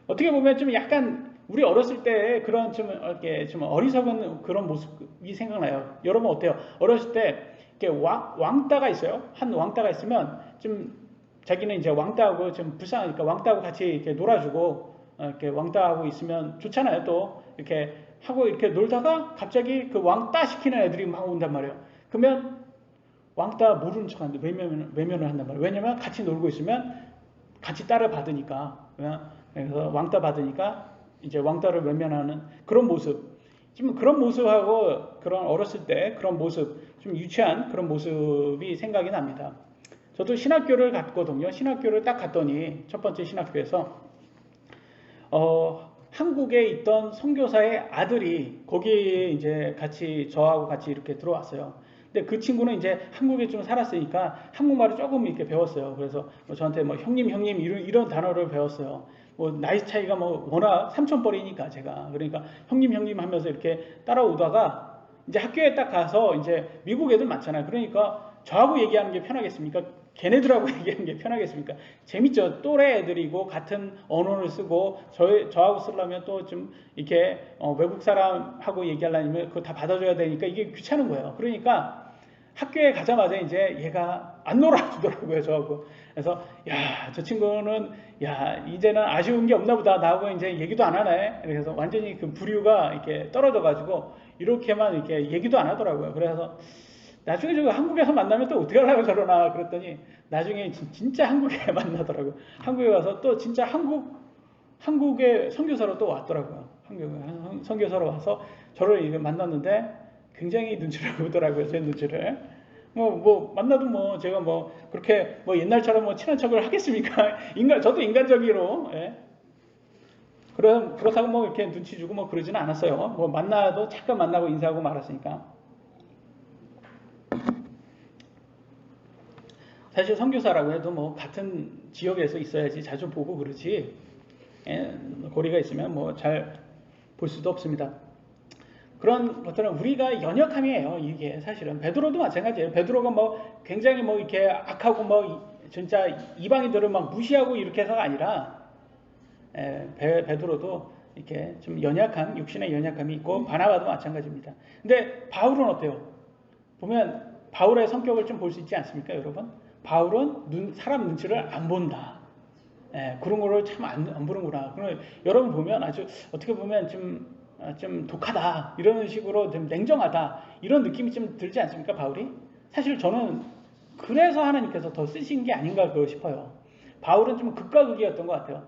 어떻게 보면 좀 약간 우리 어렸을 때 그런 좀 어리석은 그런 모습이 생각나요. 여러분 어때요? 어렸을 때 이렇게 왕따가 있어요. 한 왕따가 있으면 좀 자기는 이제 왕따하고 좀 불쌍하니까 왕따하고 같이 이렇게 놀아주고 이렇게 왕따하고 있으면 좋잖아요. 또 이렇게 하고 이렇게 놀다가 갑자기 그 왕따 시키는 애들이 막 온단 말이에요. 그러면 왕따 모르는 척하는데 외면을 한단 말이에요. 왜냐면 같이 놀고 있으면 같이 딸을 받으니까. 그래서 왕따 받으니까 이제 왕따를 외면하는 그런 모습. 지금 그런 모습하고 그런 어렸을 때 그런 모습, 좀 유치한 그런 모습이 생각이 납니다. 저도 신학교를 갔거든요. 신학교를 딱 갔더니 첫 번째 신학교에서 한국에 있던 선교사의 아들이 거기에 이제 저하고 같이 이렇게 들어왔어요. 근데 그 친구는 이제 한국에 좀 살았으니까 한국말을 조금 이렇게 배웠어요. 그래서 저한테 형님 이런 단어를 배웠어요. 나이 차이가 워낙 삼촌뻘이니까 제가. 그러니까 형님 하면서 이렇게 따라오다가 이제 학교에 딱 가서 이제 미국 애들 많잖아요. 그러니까 저하고 얘기하는 게 편하겠습니까? 걔네들하고 얘기하는 게 편하겠습니까? 재밌죠. 또래 애들이고 같은 언어를 쓰고 저하고 쓰려면 또 좀 이렇게 외국 사람하고 얘기하려면 그거 다 받아줘야 되니까 이게 귀찮은 거예요. 그러니까 학교에 가자마자 이제 얘가 안 놀아주더라고요, 저하고. 그래서 저 친구는 이제는 아쉬운 게 없나 보다. 나하고 이제 얘기도 안 하네. 그래서 완전히 그 부류가 이렇게 떨어져가지고 이렇게만 이렇게 얘기도 안 하더라고요. 그래서 나중에 저거 한국에서 만나면 또 어떻게 하려고 저러나 그랬더니 나중에 진짜 한국에 만나더라고요. 한국에 가서 또 진짜 한국의 선교사로 또 왔더라고요. 한국에 선교사로 와서 저를 만났는데 굉장히 눈치를 보더라고요. 제 눈치를. 만나도 제가 그렇게 옛날처럼 친한 척을 하겠습니까? 저도 인간적으로, 예. 그렇다고 이렇게 눈치 주고 그러지는 않았어요. 만나도 잠깐 만나고 인사하고 말았으니까. 사실 선교사라고 해도 뭐 같은 지역에서 있어야지 자주 보고 그러지. 거리가 있으면 뭐 잘 볼 수도 없습니다. 그런 것들은 우리가 연약함이에요. 이게 사실은 베드로도 마찬가지예요. 베드로가 뭐 굉장히 뭐 이렇게 악하고 뭐 진짜 이방인들을 막 무시하고 이렇게 해서가 아니라 베드로도 이렇게 좀 연약한 육신의 연약함이 있고 바나바도 마찬가지입니다. 근데 바울은 어때요? 보면 바울의 성격을 좀 볼 수 있지 않습니까, 여러분? 바울은 사람 눈치를 안 본다. 그런 거를 참 안 보는구나. 그럼 여러분 보면 아주 어떻게 보면 좀 독하다. 이런 식으로 좀 냉정하다. 이런 느낌이 좀 들지 않습니까, 바울이? 사실 저는 그래서 하나님께서 더 쓰신 게 아닌가 싶어요. 바울은 좀 극과 극이었던 것 같아요.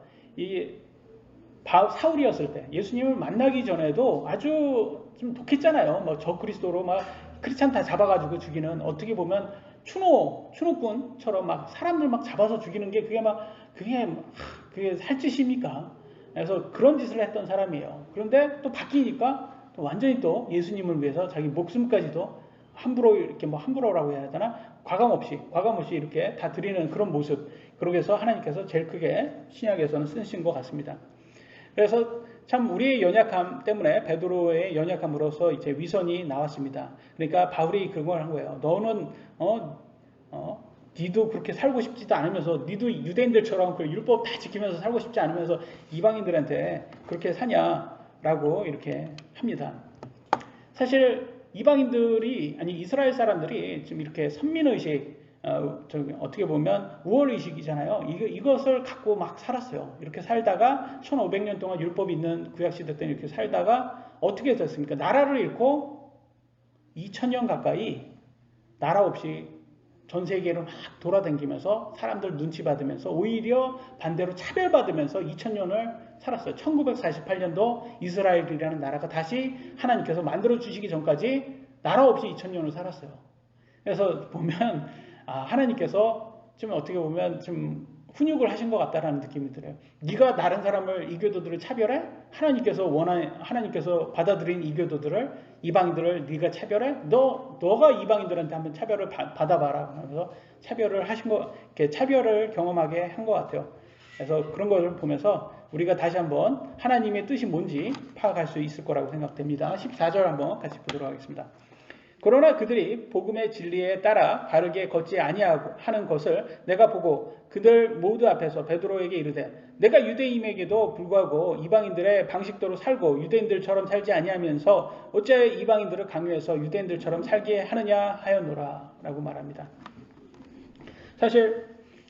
사울이었을 때 예수님을 만나기 전에도 아주 좀 독했잖아요. 뭐 저 그리스도로 막 크리스찬 다 잡아가지고 죽이는, 어떻게 보면 추노꾼처럼 막 사람들 막 잡아서 죽이는 게 그게 살짓입니까? 그래서 그런 짓을 했던 사람이에요. 그런데 또 바뀌니까 또 완전히 또 예수님을 위해서 자기 목숨까지도 함부로라고 해야 되나? 과감없이 이렇게 다 드리는 그런 모습. 그러기 위해서 하나님께서 제일 크게 신약에서는 쓰신 것 같습니다. 그래서 참 우리의 연약함 때문에 베드로의 연약함으로서 이제 위선이 나왔습니다. 그러니까 바울이 그걸 한 거예요. 너는 니도 그렇게 살고 싶지도 않으면서, 니도 유대인들처럼 그 율법 다 지키면서 살고 싶지 않으면서 이방인들한테 그렇게 사냐라고 이렇게 합니다. 사실 이스라엘 사람들이 지금 이렇게 선민의식, 어떻게 보면 우월의식이잖아요. 이것을 갖고 막 살았어요. 이렇게 살다가 1500년 동안 율법이 있는 구약시대 때는 이렇게 살다가 어떻게 됐습니까? 나라를 잃고 2000년 가까이 나라 없이 전 세계를 막 돌아다니면서 사람들 눈치 받으면서 오히려 반대로 차별받으면서 2000년을 살았어요. 1948년도 이스라엘이라는 나라가 다시 하나님께서 만들어 주시기 전까지 나라 없이 2000년을 살았어요. 그래서 보면 하나님께서 좀 어떻게 보면 좀 훈육을 하신 것 같다라는 느낌이 들어요. 네가 다른 사람을, 이교도들을 차별해? 하나님께서 받아들인 이교도들을, 이방인들을 네가 차별해? 너가 이방인들한테 한번 차별을 받아봐라. 그래서 차별을 경험하게 한 것 같아요. 그래서 그런 것을 보면서 우리가 다시 한번 하나님의 뜻이 뭔지 파악할 수 있을 거라고 생각됩니다. 14절 한번 같이 보도록 하겠습니다. 그러나 그들이 복음의 진리에 따라 바르게 걷지 아니하는 것을 내가 보고 그들 모두 앞에서 베드로에게 이르되, 내가 유대인에게도 불구하고 이방인들의 방식대로 살고 유대인들처럼 살지 아니하면서 어째 이방인들을 강요해서 유대인들처럼 살게 하느냐 하였노라 라고 말합니다. 사실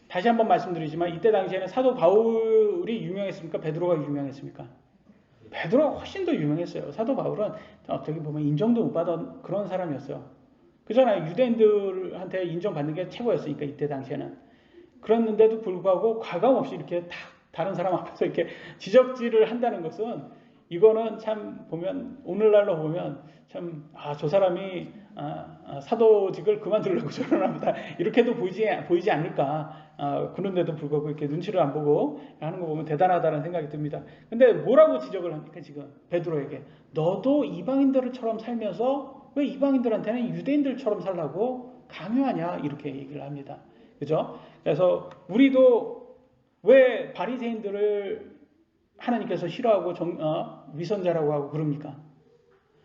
다시 한번 말씀드리지만 이때 당시에는 사도 바울이 유명했습니까? 베드로가 유명했습니까? 베드로가 훨씬 더 유명했어요. 사도 바울은 어떻게 보면 인정도 못 받은 그런 사람이었어요. 그잖아요. 유대인들한테 인정받는 게 최고였으니까 이때 당시에는. 그랬는데도 불구하고 과감없이 이렇게 다른 사람 앞에서 이렇게 지적질을 한다는 것은, 이거는 참 보면 오늘날로 보면 참 저 사람이 사도직을 그만두려고 저러나 보다 이렇게도 보이지 않을까. 그런데도 불구하고 이렇게 눈치를 안 보고 하는 거 보면 대단하다는 생각이 듭니다. 근데 뭐라고 지적을 합니까 지금 베드로에게? 너도 이방인들처럼 살면서 왜 이방인들한테는 유대인들처럼 살라고 강요하냐, 이렇게 얘기를 합니다. 그죠? 그래서 우리도 왜 바리새인들을 하나님께서 싫어하고 위선자라고 하고 그럽니까?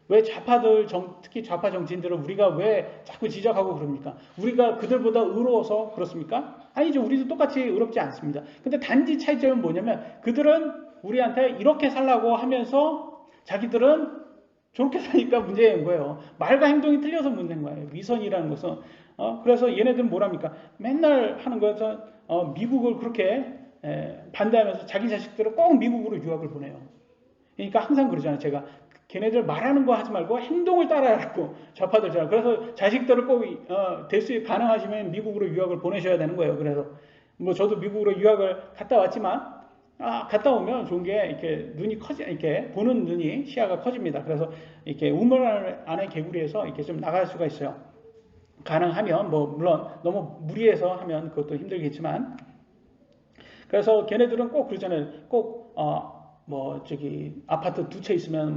왜 좌파들, 특히 좌파 정치인들을 우리가 왜 자꾸 지적하고 그럽니까? 우리가 그들보다 의로워서 그렇습니까? 아니죠. 우리도 똑같이 의롭지 않습니다. 근데 단지 차이점은 뭐냐면 그들은 우리한테 이렇게 살라고 하면서 자기들은 저렇게 사니까 문제인 거예요. 말과 행동이 틀려서 문제인 거예요. 위선이라는 것은. 그래서 얘네들은 뭐랍니까? 맨날 하는 거에서 미국을 그렇게 반대하면서 자기 자식들을 꼭 미국으로 유학을 보내요. 그러니까 항상 그러잖아요. 제가 걔네들 말하는 거 하지 말고 행동을 따라하라고, 좌파들처럼. 그래서 자식들을 꼭 대수에 가능하시면 미국으로 유학을 보내셔야 되는 거예요. 그래서 뭐 저도 미국으로 유학을 갔다 왔지만 갔다 오면 좋은 게 이렇게 이렇게 보는 눈이, 시야가 커집니다. 그래서 이렇게 우물 안에 개구리에서 이렇게 좀 나갈 수가 있어요. 가능하면 뭐 물론 너무 무리해서 하면 그것도 힘들겠지만. 그래서 걔네들은 꼭 그러잖아요. 꼭 아파트 2채 있으면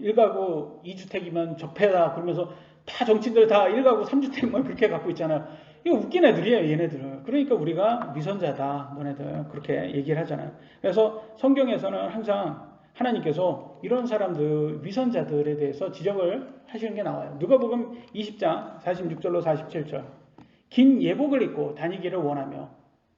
1가구 2주택이면 적폐다 그러면서 다 정치인들 다 1가구 3주택 뭐 그렇게 갖고 있잖아요. 이거 웃긴 애들이에요, 얘네들은. 그러니까 우리가 위선자다, 너네들. 그렇게 얘기를 하잖아요. 그래서 성경에서는 항상 하나님께서 이런 사람들, 위선자들에 대해서 지적을 하시는 게 나와요. 누가복음 20장 46절로 47절. 긴 예복을 입고 다니기를 원하며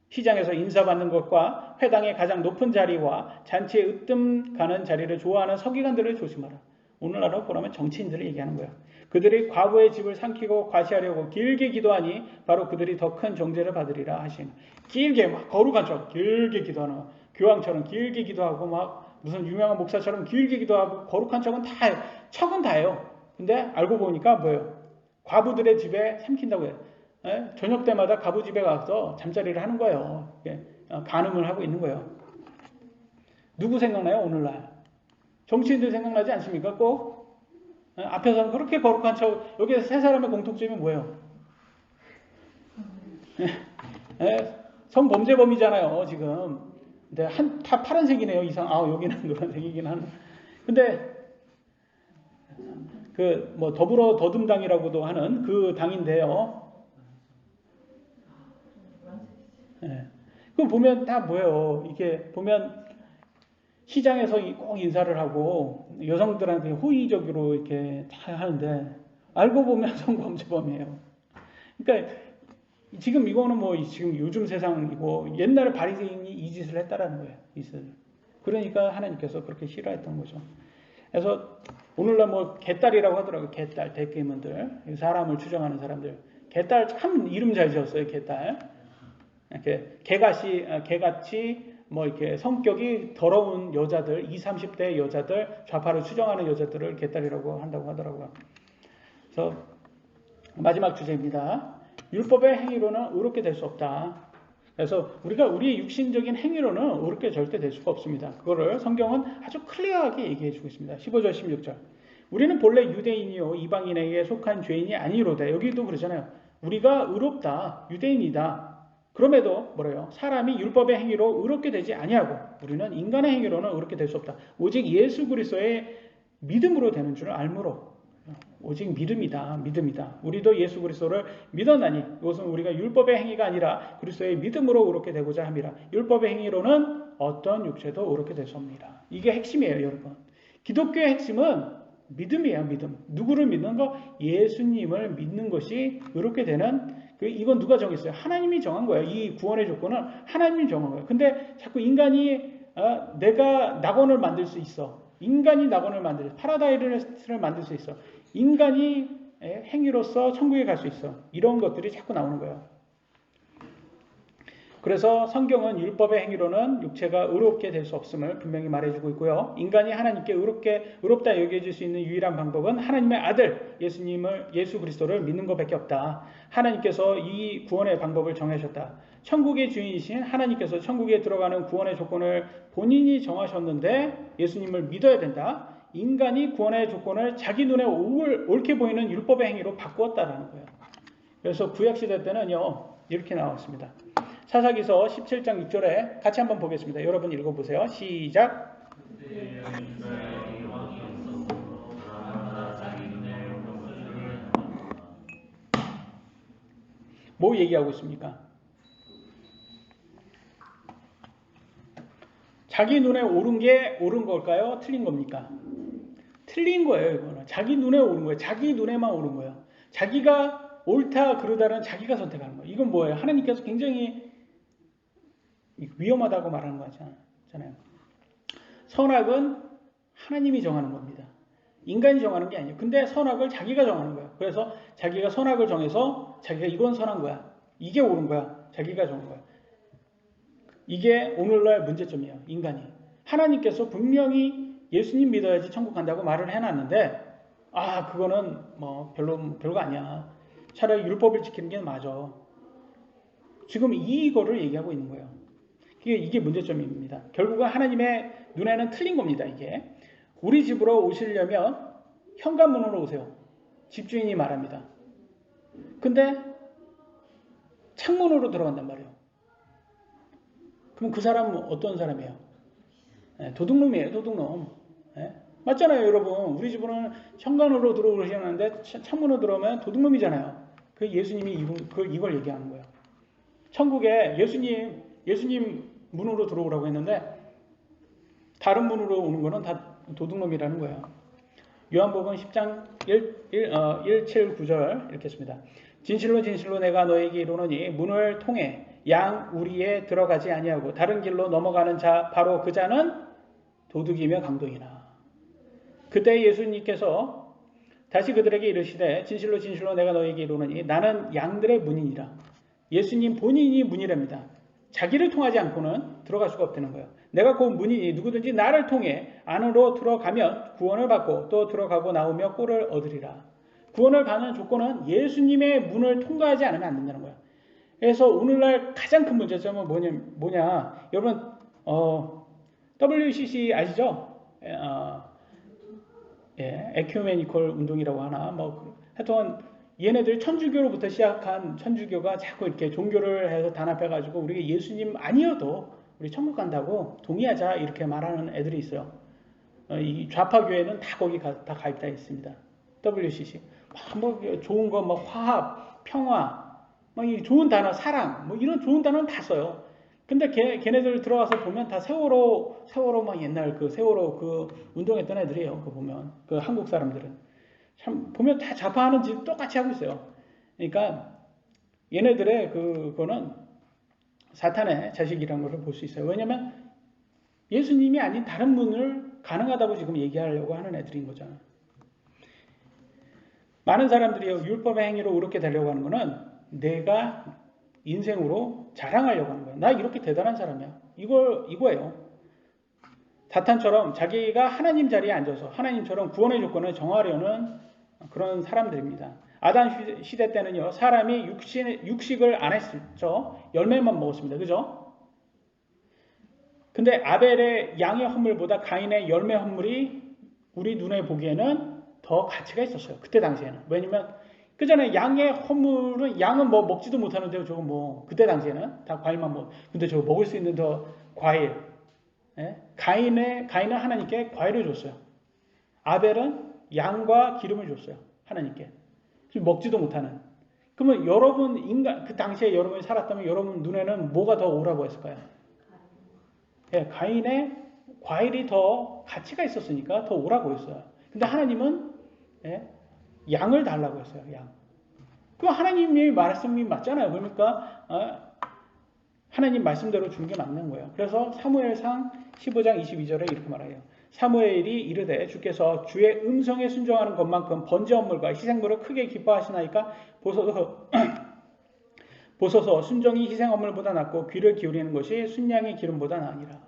시장에서 인사받는 것과 회당의 가장 높은 자리와 잔치에 으뜸 가는 자리를 좋아하는 서기관들을 조심하라. 오늘날로 보라면 정치인들을 얘기하는 거예요. 그들이 과부의 집을 삼키고 과시하려고 길게 기도하니 바로 그들이 더 큰 정죄를 받으리라 하시는. 길게 막 거룩한 척 길게 기도하는 거. 교황처럼 길게 기도하고 막 무슨 유명한 목사처럼 길게 기도하고 거룩한 척은 다 해요. 척은 다 해요. 근데 알고 보니까 뭐예요? 과부들의 집에 삼킨다고 해요. 저녁 때마다 과부 집에 가서 잠자리를 하는 거예요. 간음을 하고 있는 거예요. 누구 생각나요? 오늘날 정치인들 생각나지 않습니까? 꼭 앞에서는 그렇게 거룩한 척. 여기서 세 사람의 공통점이 뭐예요? 성범죄범이잖아요 지금. 근데 다 파란색이네요 이상. 여기는 노란색이긴 하네. 근데 그 뭐 더불어 더듬당이라고도 하는 그 당인데요. 그거 보면 다 뭐예요? 이게 보면 시장에서 꼭 인사를 하고 여성들한테 호의적으로 이렇게 다 하는데 알고 보면 성범죄범이에요. 그러니까 지금 이거는 뭐 지금 요즘 세상이고 옛날에 바리새인이 이 짓을 했다라는 거예요. 그러니까 하나님께서 그렇게 싫어했던 거죠. 그래서 오늘날 뭐 개딸이라고 하더라고요. 개딸 대개문들 사람을 추정하는 사람들. 개딸 참 이름 잘 지었어요. 개딸. 이렇게 개같이 뭐 이렇게 성격이 더러운 여자들, 20, 30대 여자들, 좌파를 추정하는 여자들을 개딸이라고 한다고 하더라고요. 그래서 마지막 주제입니다. 율법의 행위로는 의롭게 될 수 없다. 그래서 우리가 우리의 육신적인 행위로는 의롭게 절대 될 수가 없습니다. 그거를 성경은 아주 클리어하게 얘기해 주고 있습니다. 15절, 16절. 우리는 본래 유대인이요 이방인에게 속한 죄인이 아니로되. 여기도 그러잖아요. 우리가 의롭다, 유대인이다. 그럼에도 뭐래요? 사람이 율법의 행위로 의롭게 되지 아니하고 우리는 인간의 행위로는 의롭게 될 수 없다. 오직 예수 그리스도의 믿음으로 되는 줄 알므로. 오직 믿음이다. 우리도 예수 그리스도를 믿었나니 이것은 우리가 율법의 행위가 아니라 그리스도의 믿음으로 의롭게 되고자 함이라. 율법의 행위로는 어떤 육체도 의롭게 될 수 없습니다. 이게 핵심이에요, 여러분. 기독교의 핵심은 믿음이에요, 믿음. 누구를 믿는 거? 예수님을 믿는 것이 의롭게 되는. 이건 누가 정했어요? 하나님이 정한 거예요. 이 구원의 조건은 하나님이 정한 거예요. 근데 자꾸 인간이 내가 낙원을 만들 수 있어. 인간이 낙원을 파라다이스를 만들 수 있어. 인간이 행위로서 천국에 갈 수 있어. 이런 것들이 자꾸 나오는 거예요. 그래서 성경은 율법의 행위로는 육체가 의롭게 될 수 없음을 분명히 말해주고 있고요. 인간이 하나님께 의롭다 여겨질 수 있는 유일한 방법은 하나님의 아들 예수 그리스도를 믿는 것밖에 없다. 하나님께서 이 구원의 방법을 정하셨다. 천국의 주인이신 하나님께서 천국에 들어가는 구원의 조건을 본인이 정하셨는데 예수님을 믿어야 된다. 인간이 구원의 조건을 자기 눈에 옳게 보이는 율법의 행위로 바꾸었다라는 거예요. 그래서 구약시대 때는요 이렇게 나왔습니다. 사사기서 17장 6절에 같이 한번 보겠습니다. 여러분 읽어보세요. 시작. 뭐 얘기하고 있습니까? 자기 눈에 옳은 게 옳은 걸까요? 틀린 겁니까? 틀린 거예요. 이거는 자기 눈에 옳은 거예요. 자기 눈에만 옳은 거예요. 자기가 옳다 그르다는 자기가 선택하는 거예요. 이건 뭐예요? 하나님께서 굉장히 위험하다고 말하는 거잖아요. 선악은 하나님이 정하는 겁니다. 인간이 정하는 게 아니에요. 근데 선악을 자기가 정하는 거예요. 그래서 자기가 선악을 정해서 자기가 이건 선한 거야. 이게 옳은 거야. 자기가 정한 거야. 이게 오늘날 문제점이에요. 인간이. 하나님께서 분명히 예수님 믿어야지 천국 간다고 말을 해놨는데 그거는 뭐 별거 아니야. 차라리 율법을 지키는 게 맞아. 지금 이거를 얘기하고 있는 거예요. 이게 문제점입니다. 결국은 하나님의 눈에는 틀린 겁니다. 이게. 우리 집으로 오시려면 현관문으로 오세요. 집주인이 말합니다. 근데 창문으로 들어간단 말이에요. 그럼 그 사람은 어떤 사람이에요? 도둑놈이에요. 도둑놈. 맞잖아요, 여러분. 우리 집으로는 현관으로 들어오시는데 창문으로 들어오면 도둑놈이잖아요. 그 예수님이 이걸 얘기하는 거예요. 천국에 예수님 문으로 들어오라고 했는데 다른 문으로 오는 거는 다 도둑놈이라는 거예요. 요한복음 10장 1, 7, 9절 이렇게 했습니다. 진실로 진실로 내가 너에게 이르노니 문을 통해 양 우리에 들어가지 아니하고 다른 길로 넘어가는 자 바로 그 자는 도둑이며 강도이나. 그때 예수님께서 다시 그들에게 이르시되 진실로 진실로 내가 너에게 이르노니 나는 양들의 문이니라. 예수님 본인이 문이랍니다. 자기를 통하지 않고는 들어갈 수가 없다는 거예요. 내가 그 문이니 누구든지 나를 통해 안으로 들어가면 구원을 받고 또 들어가고 나오며 꼴을 얻으리라. 구원을 받는 조건은 예수님의 문을 통과하지 않으면 안 된다는 거예요. 그래서 오늘날 가장 큰 문제점은 뭐냐? 여러분 WCC 아시죠? 에큐메니컬 운동이라고 하나 하여튼 얘네들 천주교로부터 시작한 천주교가 자꾸 이렇게 종교를 해서 단합해가지고 우리가 예수님 아니어도 우리 천국 간다고 동의하자 이렇게 말하는 애들이 있어요. 이 좌파교회는 다 거기 다 가입되어 있습니다. WCC 좋은 거 화합, 평화, 이 좋은 단어 사랑 이런 좋은 단어는 다 써요. 근데 걔네들 들어가서 보면 다 세월호 옛날 그 세월호 그 운동했던 애들이에요. 그 보면 그 한국 사람들은 참 보면 다 좌파하는 짓 똑같이 하고 있어요. 그러니까 얘네들의 그거는 사탄의 자식이라는 것을 볼 수 있어요. 왜냐하면 예수님이 아닌 다른 문을 가능하다고 지금 얘기하려고 하는 애들인 거잖아요. 많은 사람들이 율법의 행위로 의롭게 되려고 하는 거는 내가 인생으로 자랑하려고 하는 거예요. 나 이렇게 대단한 사람이야. 이거예요. 사탄처럼 자기가 하나님 자리에 앉아서 하나님처럼 구원의 조건을 정하려는 그런 사람들입니다. 아담 시대 때는요, 사람이 육식을 안 했죠. 열매만 먹었습니다. 그죠? 근데 아벨의 양의 헌물보다 가인의 열매 헌물이 우리 눈에 보기에는 더 가치가 있었어요. 그때 당시에는. 왜냐면 그 전에 양의 헌물은 양은 먹지도 못하는데 저거 그때 당시에는 다 과일만 근데 저거 먹을 수 있는 더 과일. 예? 가인은 하나님께 과일을 줬어요. 아벨은 양과 기름을 줬어요. 하나님께. 먹지도 못하는. 그러면 여러분 그 당시에 여러분이 살았다면 여러분 눈에는 뭐가 더 오라고 했을까요? 예, 가인의 과일이 더 가치가 있었으니까 더 오라고 했어요. 근데 하나님은 양을 달라고 했어요. 양. 그 하나님의 말씀이 맞잖아요. 그러니까 하나님 말씀대로 준 게 맞는 거예요. 그래서 사무엘상 15장 22절에 이렇게 말해요. 사무엘이 이르되 주께서 주의 음성에 순종하는 것만큼 번제 헌물과 희생물을 크게 기뻐하시나이까 보소서 순종이 희생 헌물보다 낫고 귀를 기울이는 것이 순양의 기름보다 나으니라.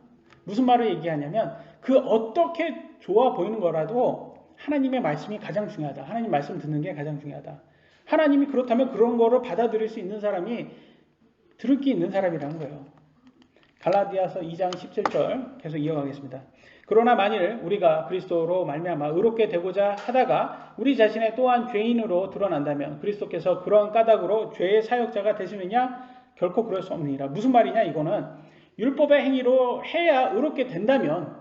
무슨 말을 얘기하냐면 그 어떻게 좋아 보이는 거라도 하나님의 말씀이 가장 중요하다. 하나님 말씀 듣는 게 가장 중요하다. 하나님이 그렇다면 그런 거를 받아들일 수 있는 사람이 들을 게 있는 사람이라는 거예요. 갈라디아서 2장 17절 계속 이어가겠습니다. 그러나 만일 우리가 그리스도로 말미암아 의롭게 되고자 하다가 우리 자신의 또한 죄인으로 드러난다면 그리스도께서 그런 까닭으로 죄의 사역자가 되시느냐? 결코 그럴 수 없느니라. 무슨 말이냐? 이거는 율법의 행위로 해야 의롭게 된다면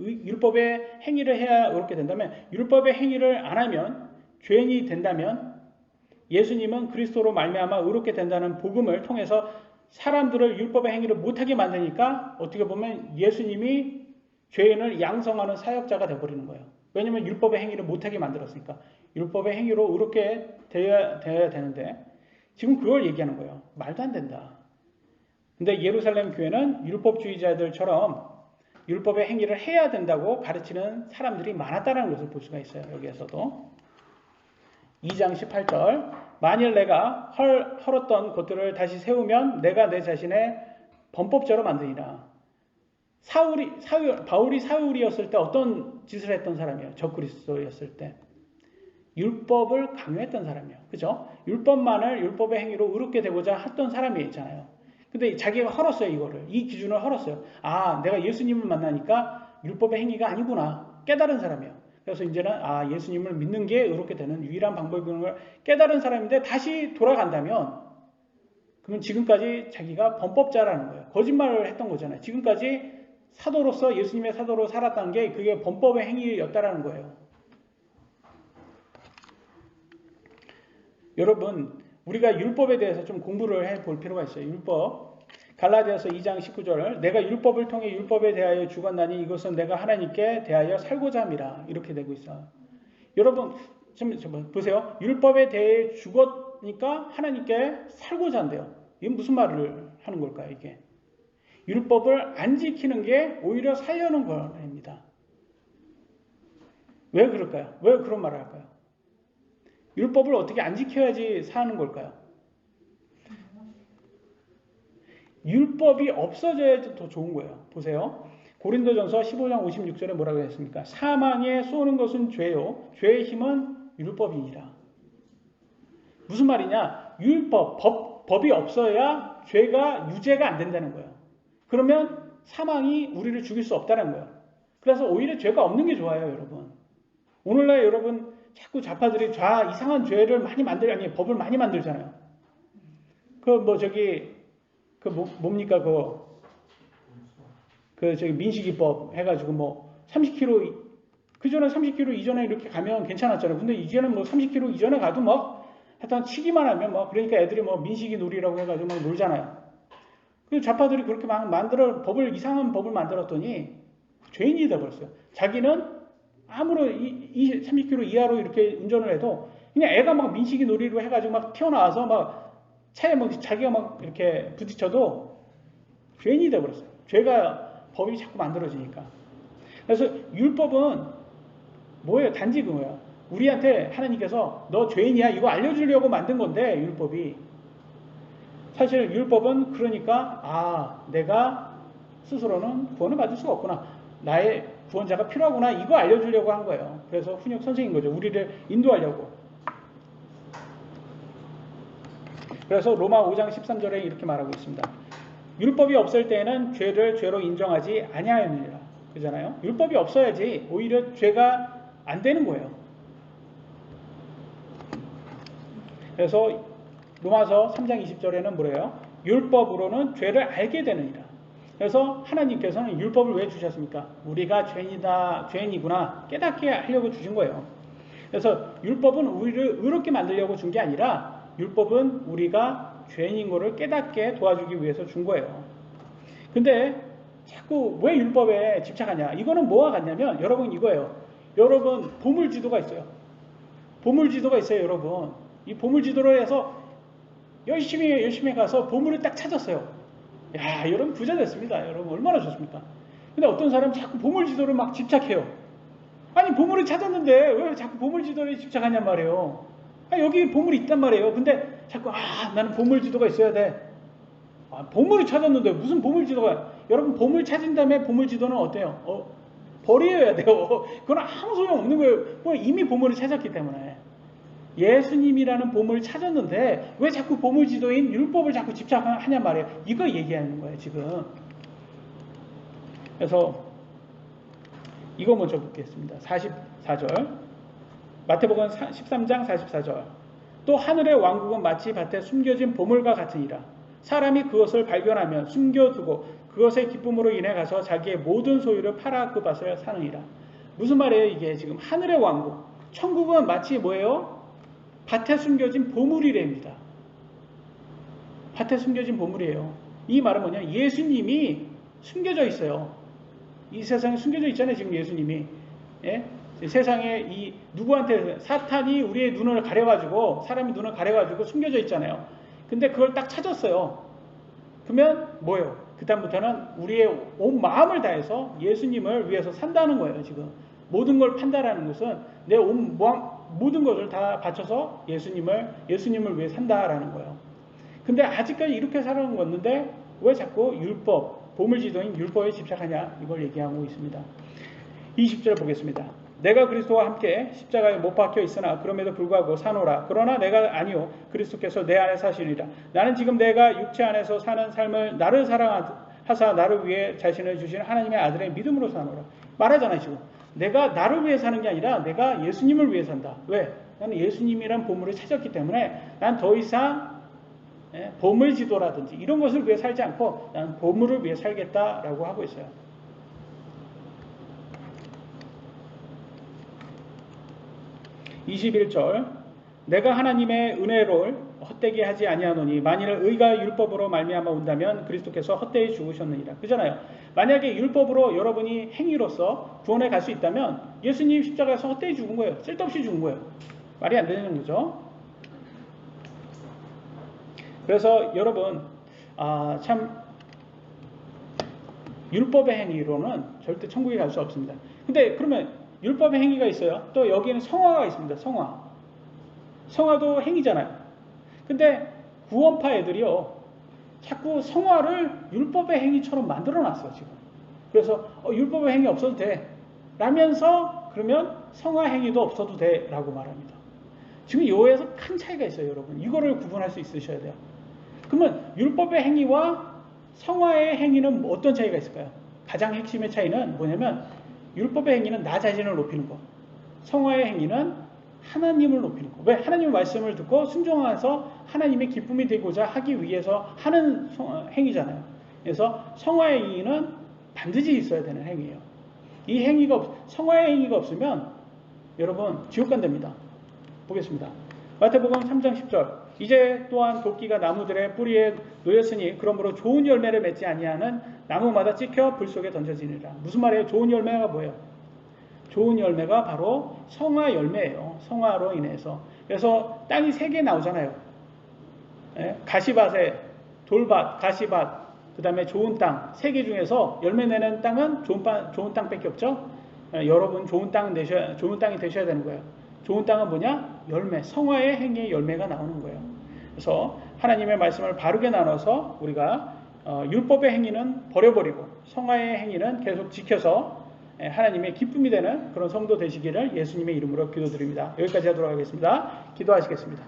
율법의 행위를 해야 의롭게 된다면 율법의 행위를 안 하면 죄인이 된다면 예수님은 그리스도로 말미암아 의롭게 된다는 복음을 통해서 사람들을 율법의 행위를 못하게 만드니까 어떻게 보면 예수님이 죄인을 양성하는 사역자가 되어버리는 거예요. 왜냐하면 율법의 행위를 못하게 만들었으니까. 율법의 행위로 의롭게 되어야 되는데 지금 그걸 얘기하는 거예요. 말도 안 된다. 근데 예루살렘 교회는 율법주의자들처럼 율법의 행위를 해야 된다고 가르치는 사람들이 많았다는 것을 볼 수가 있어요. 여기에서도. 2장 18절 만일 내가 헐었던 것들을 다시 세우면 내가 내 자신의 범법자로 만드니라. 바울이 사울이었을 때 어떤 짓을 했던 사람이에요? 적그리스도였을 때. 율법을 강요했던 사람이에요. 그죠? 율법의 행위로 의롭게 되고자 했던 사람이 있잖아요. 근데 자기가 헐었어요, 이거를. 이 기준을 헐었어요. 내가 예수님을 만나니까 율법의 행위가 아니구나. 깨달은 사람이에요. 그래서 이제는 예수님을 믿는 게 의롭게 되는 유일한 방법인 걸 깨달은 사람인데 다시 돌아간다면 그러면 지금까지 자기가 범법자라는 거예요. 거짓말을 했던 거잖아요. 지금까지 사도로서 예수님의 사도로 살았다는 게 그게 범법의 행위였다라는 거예요. 여러분 우리가 율법에 대해서 좀 공부를 해볼 필요가 있어요. 율법. 갈라디아서 2장 19절 내가 율법을 통해 율법에 대하여 죽었나니 이것은 내가 하나님께 대하여 살고자 함이라. 이렇게 되고 있어요. 여러분 좀 보세요. 율법에 대해 죽었으니까 하나님께 살고자 한대요. 이게 무슨 말을 하는 걸까요? 이게 율법을 안 지키는 게 오히려 살려는 겁니다. 왜 그럴까요? 왜 그런 말을 할까요? 율법을 어떻게 안 지켜야지 사는 걸까요? 율법이 없어져야지 더 좋은 거예요. 보세요. 고린도전서 15장 56절에 뭐라고 했습니까? 사망에 쏘는 것은 죄요. 죄의 힘은 율법이니라. 무슨 말이냐? 법이 없어야 죄가 유죄가 안 된다는 거예요. 그러면 사망이 우리를 죽일 수 없다는 거예요. 그래서 오히려 죄가 없는 게 좋아요, 여러분. 오늘날 여러분 자꾸 좌파들이 이상한 죄를 많이 법을 많이 만들잖아요. 뭡니까 민식이법 해가지고 30km 그전에 30km 이전에 이렇게 가면 괜찮았잖아요. 근데 이제는 30km 이전에 가도 하여튼 치기만 하면 그러니까 애들이 민식이 놀이라고 해가지고 놀잖아요. 그 좌파들이 그렇게 막 이상한 법을 만들었더니 죄인이 돼버렸어요. 자기는 아무런 30km 이하로 이렇게 운전을 해도 그냥 애가 민식이 놀이로 해가지고 튀어나와서 차에 자기가 이렇게 부딪혀도 죄인이 돼버렸어요. 법이 자꾸 만들어지니까. 그래서 율법은 뭐예요? 단지 그거예요. 우리한테 하나님께서 너 죄인이야 이거 알려주려고 만든 건데 율법이. 사실 율법은 그러니까 내가 스스로는 구원을 받을 수가 없구나. 나의 구원자가 필요하구나. 이거 알려주려고 한 거예요. 그래서 훈육 선생인 거죠. 우리를 인도하려고. 그래서 로마 5장 13절에 이렇게 말하고 있습니다. 율법이 없을 때에는 죄를 죄로 인정하지 아니하였느니라. 그잖아요. 율법이 없어야지 오히려 죄가 안 되는 거예요. 그래서 로마서 3장 20절에는 뭐래요? 율법으로는 죄를 알게 되느니라. 그래서 하나님께서는 율법을 왜 주셨습니까? 우리가 죄인이구나 깨닫게 하려고 주신 거예요. 그래서 율법은 우리를 의롭게 만들려고 준 게 아니라 율법은 우리가 죄인인 것을 깨닫게 도와주기 위해서 준 거예요. 근데 자꾸 왜 율법에 집착하냐? 이거는 뭐와 같냐면 여러분 이거예요. 여러분 보물지도가 있어요. 보물지도가 있어요, 여러분. 이 보물지도를 해서 열심히 가서 보물을 딱 찾았어요. 야, 여러분 부자 됐습니다. 여러분 얼마나 좋습니까? 근데 어떤 사람은 자꾸 보물지도를 막 집착해요. 아니 보물을 찾았는데 왜 자꾸 보물지도에 집착하냔 말이에요. 여기 보물이 있단 말이에요. 근데 자꾸 나는 보물지도가 있어야 돼. 보물을 찾았는데 무슨 보물지도가. 여러분 보물 찾은 다음에 보물지도는 어때요? 버려야 돼요. 그건 아무 소용 없는 거예요. 이미 보물을 찾았기 때문에. 예수님이라는 보물을 찾았는데 왜 자꾸 보물지도인 율법을 자꾸 집착하냔 말이에요. 이거 얘기하는 거예요 지금. 그래서 이거 먼저 보겠습니다. 44절 마태복음 13장 44절 또 하늘의 왕국은 마치 밭에 숨겨진 보물과 같으니라. 사람이 그것을 발견하면 숨겨두고 그것의 기쁨으로 인해 가서 자기의 모든 소유를 팔아 그 밭을 사느니라. 무슨 말이에요 이게 지금. 하늘의 왕국 천국은 마치 뭐예요? 밭에 숨겨진 보물이랍니다. 밭에 숨겨진 보물이에요. 이 말은 뭐냐? 예수님이 숨겨져 있어요. 이 세상에 숨겨져 있잖아요. 지금 예수님이. 예? 세상에 누구한테 사탄이 우리의 눈을 가려가지고 사람의 눈을 가려가지고 숨겨져 있잖아요. 근데 그걸 딱 찾았어요. 그러면 뭐예요? 그 다음부터는 우리의 온 마음을 다해서 예수님을 위해서 산다는 거예요. 지금 모든 걸 판다라는 것은 내 온 모든 것을 다 바쳐서 예수님을 위해 산다라는 거예요. 근데 아직까지 이렇게 살아왔는데 왜 자꾸 보물지도인 율법에 집착하냐 이걸 얘기하고 있습니다. 20절 보겠습니다. 내가 그리스도와 함께 십자가에 못 박혀 있으나 그럼에도 불구하고 사노라. 그러나 내가 아니요 그리스도께서 내 안에 사시리라. 나는 지금 내가 육체 안에서 사는 삶을 나를 사랑하사 나를 위해 자신을 주신 하나님의 아들의 믿음으로 사노라. 말하잖아요 지금. 내가 나를 위해 사는 게 아니라 내가 예수님을 위해 산다. 왜? 나는 예수님이란 보물을 찾았기 때문에 난 더 이상 보물지도라든지 이런 것을 위해 살지 않고 나는 보물을 위해 살겠다라고 하고 있어요. 21절 내가 하나님의 은혜를 헛되게 하지 아니하노니 만일 의가 율법으로 말미암아 온다면 그리스도께서 헛되이 죽으셨느니라. 그잖아요. 만약에 율법으로 여러분이 행위로서 구원에 갈 수 있다면 예수님 십자가에서 헛되이 죽은 거예요. 쓸데없이 죽은 거예요. 말이 안 되는 거죠. 그래서 여러분 참 율법의 행위로는 절대 천국에 갈 수 없습니다. 근데 그러면 율법의 행위가 있어요. 또 여기는 성화가 있습니다. 성화도 행위잖아요. 근데 구원파 애들이요, 자꾸 성화를 율법의 행위처럼 만들어놨어 지금. 그래서 율법의 행위 없어도 돼 라면서 그러면 성화 행위도 없어도 돼 라고 말합니다. 지금 이거에서 큰 차이가 있어요, 여러분. 이거를 구분할 수 있으셔야 돼요. 그러면 율법의 행위와 성화의 행위는 어떤 차이가 있을까요? 가장 핵심의 차이는 뭐냐면 율법의 행위는 나 자신을 높이는 거, 성화의 행위는 하나님을 높이는 거. 왜? 하나님의 말씀을 듣고 순종해서 하나님의 기쁨이 되고자 하기 위해서 하는 행위잖아요. 그래서 성화의 행위는 반드시 있어야 되는 행위예요. 이 행위가 성화의 행위가 없으면 여러분 지옥 간답니다. 보겠습니다. 마태복음 3장 10절. 이제 또한 도끼가 나무들의 뿌리에 놓였으니 그러므로 좋은 열매를 맺지 아니하는 나무마다 찍혀 불 속에 던져지니라. 무슨 말이에요? 좋은 열매가 뭐예요? 좋은 열매가 바로 성화 열매예요. 성화로 인해서. 그래서 땅이 3개 나오잖아요. 가시밭에 돌밭, 가시밭, 그 다음에 좋은 땅 3개 중에서 열매 내는 땅은 좋은 땅밖에 없죠. 여러분 좋은 땅이 되셔야 되는 거예요. 좋은 땅은 뭐냐? 열매, 성화의 행위의 열매가 나오는 거예요. 그래서 하나님의 말씀을 바르게 나눠서 우리가 율법의 행위는 버려버리고 성화의 행위는 계속 지켜서 하나님의 기쁨이 되는 그런 성도 되시기를 예수님의 이름으로 기도드립니다. 여기까지 하도록 하겠습니다. 기도하시겠습니다.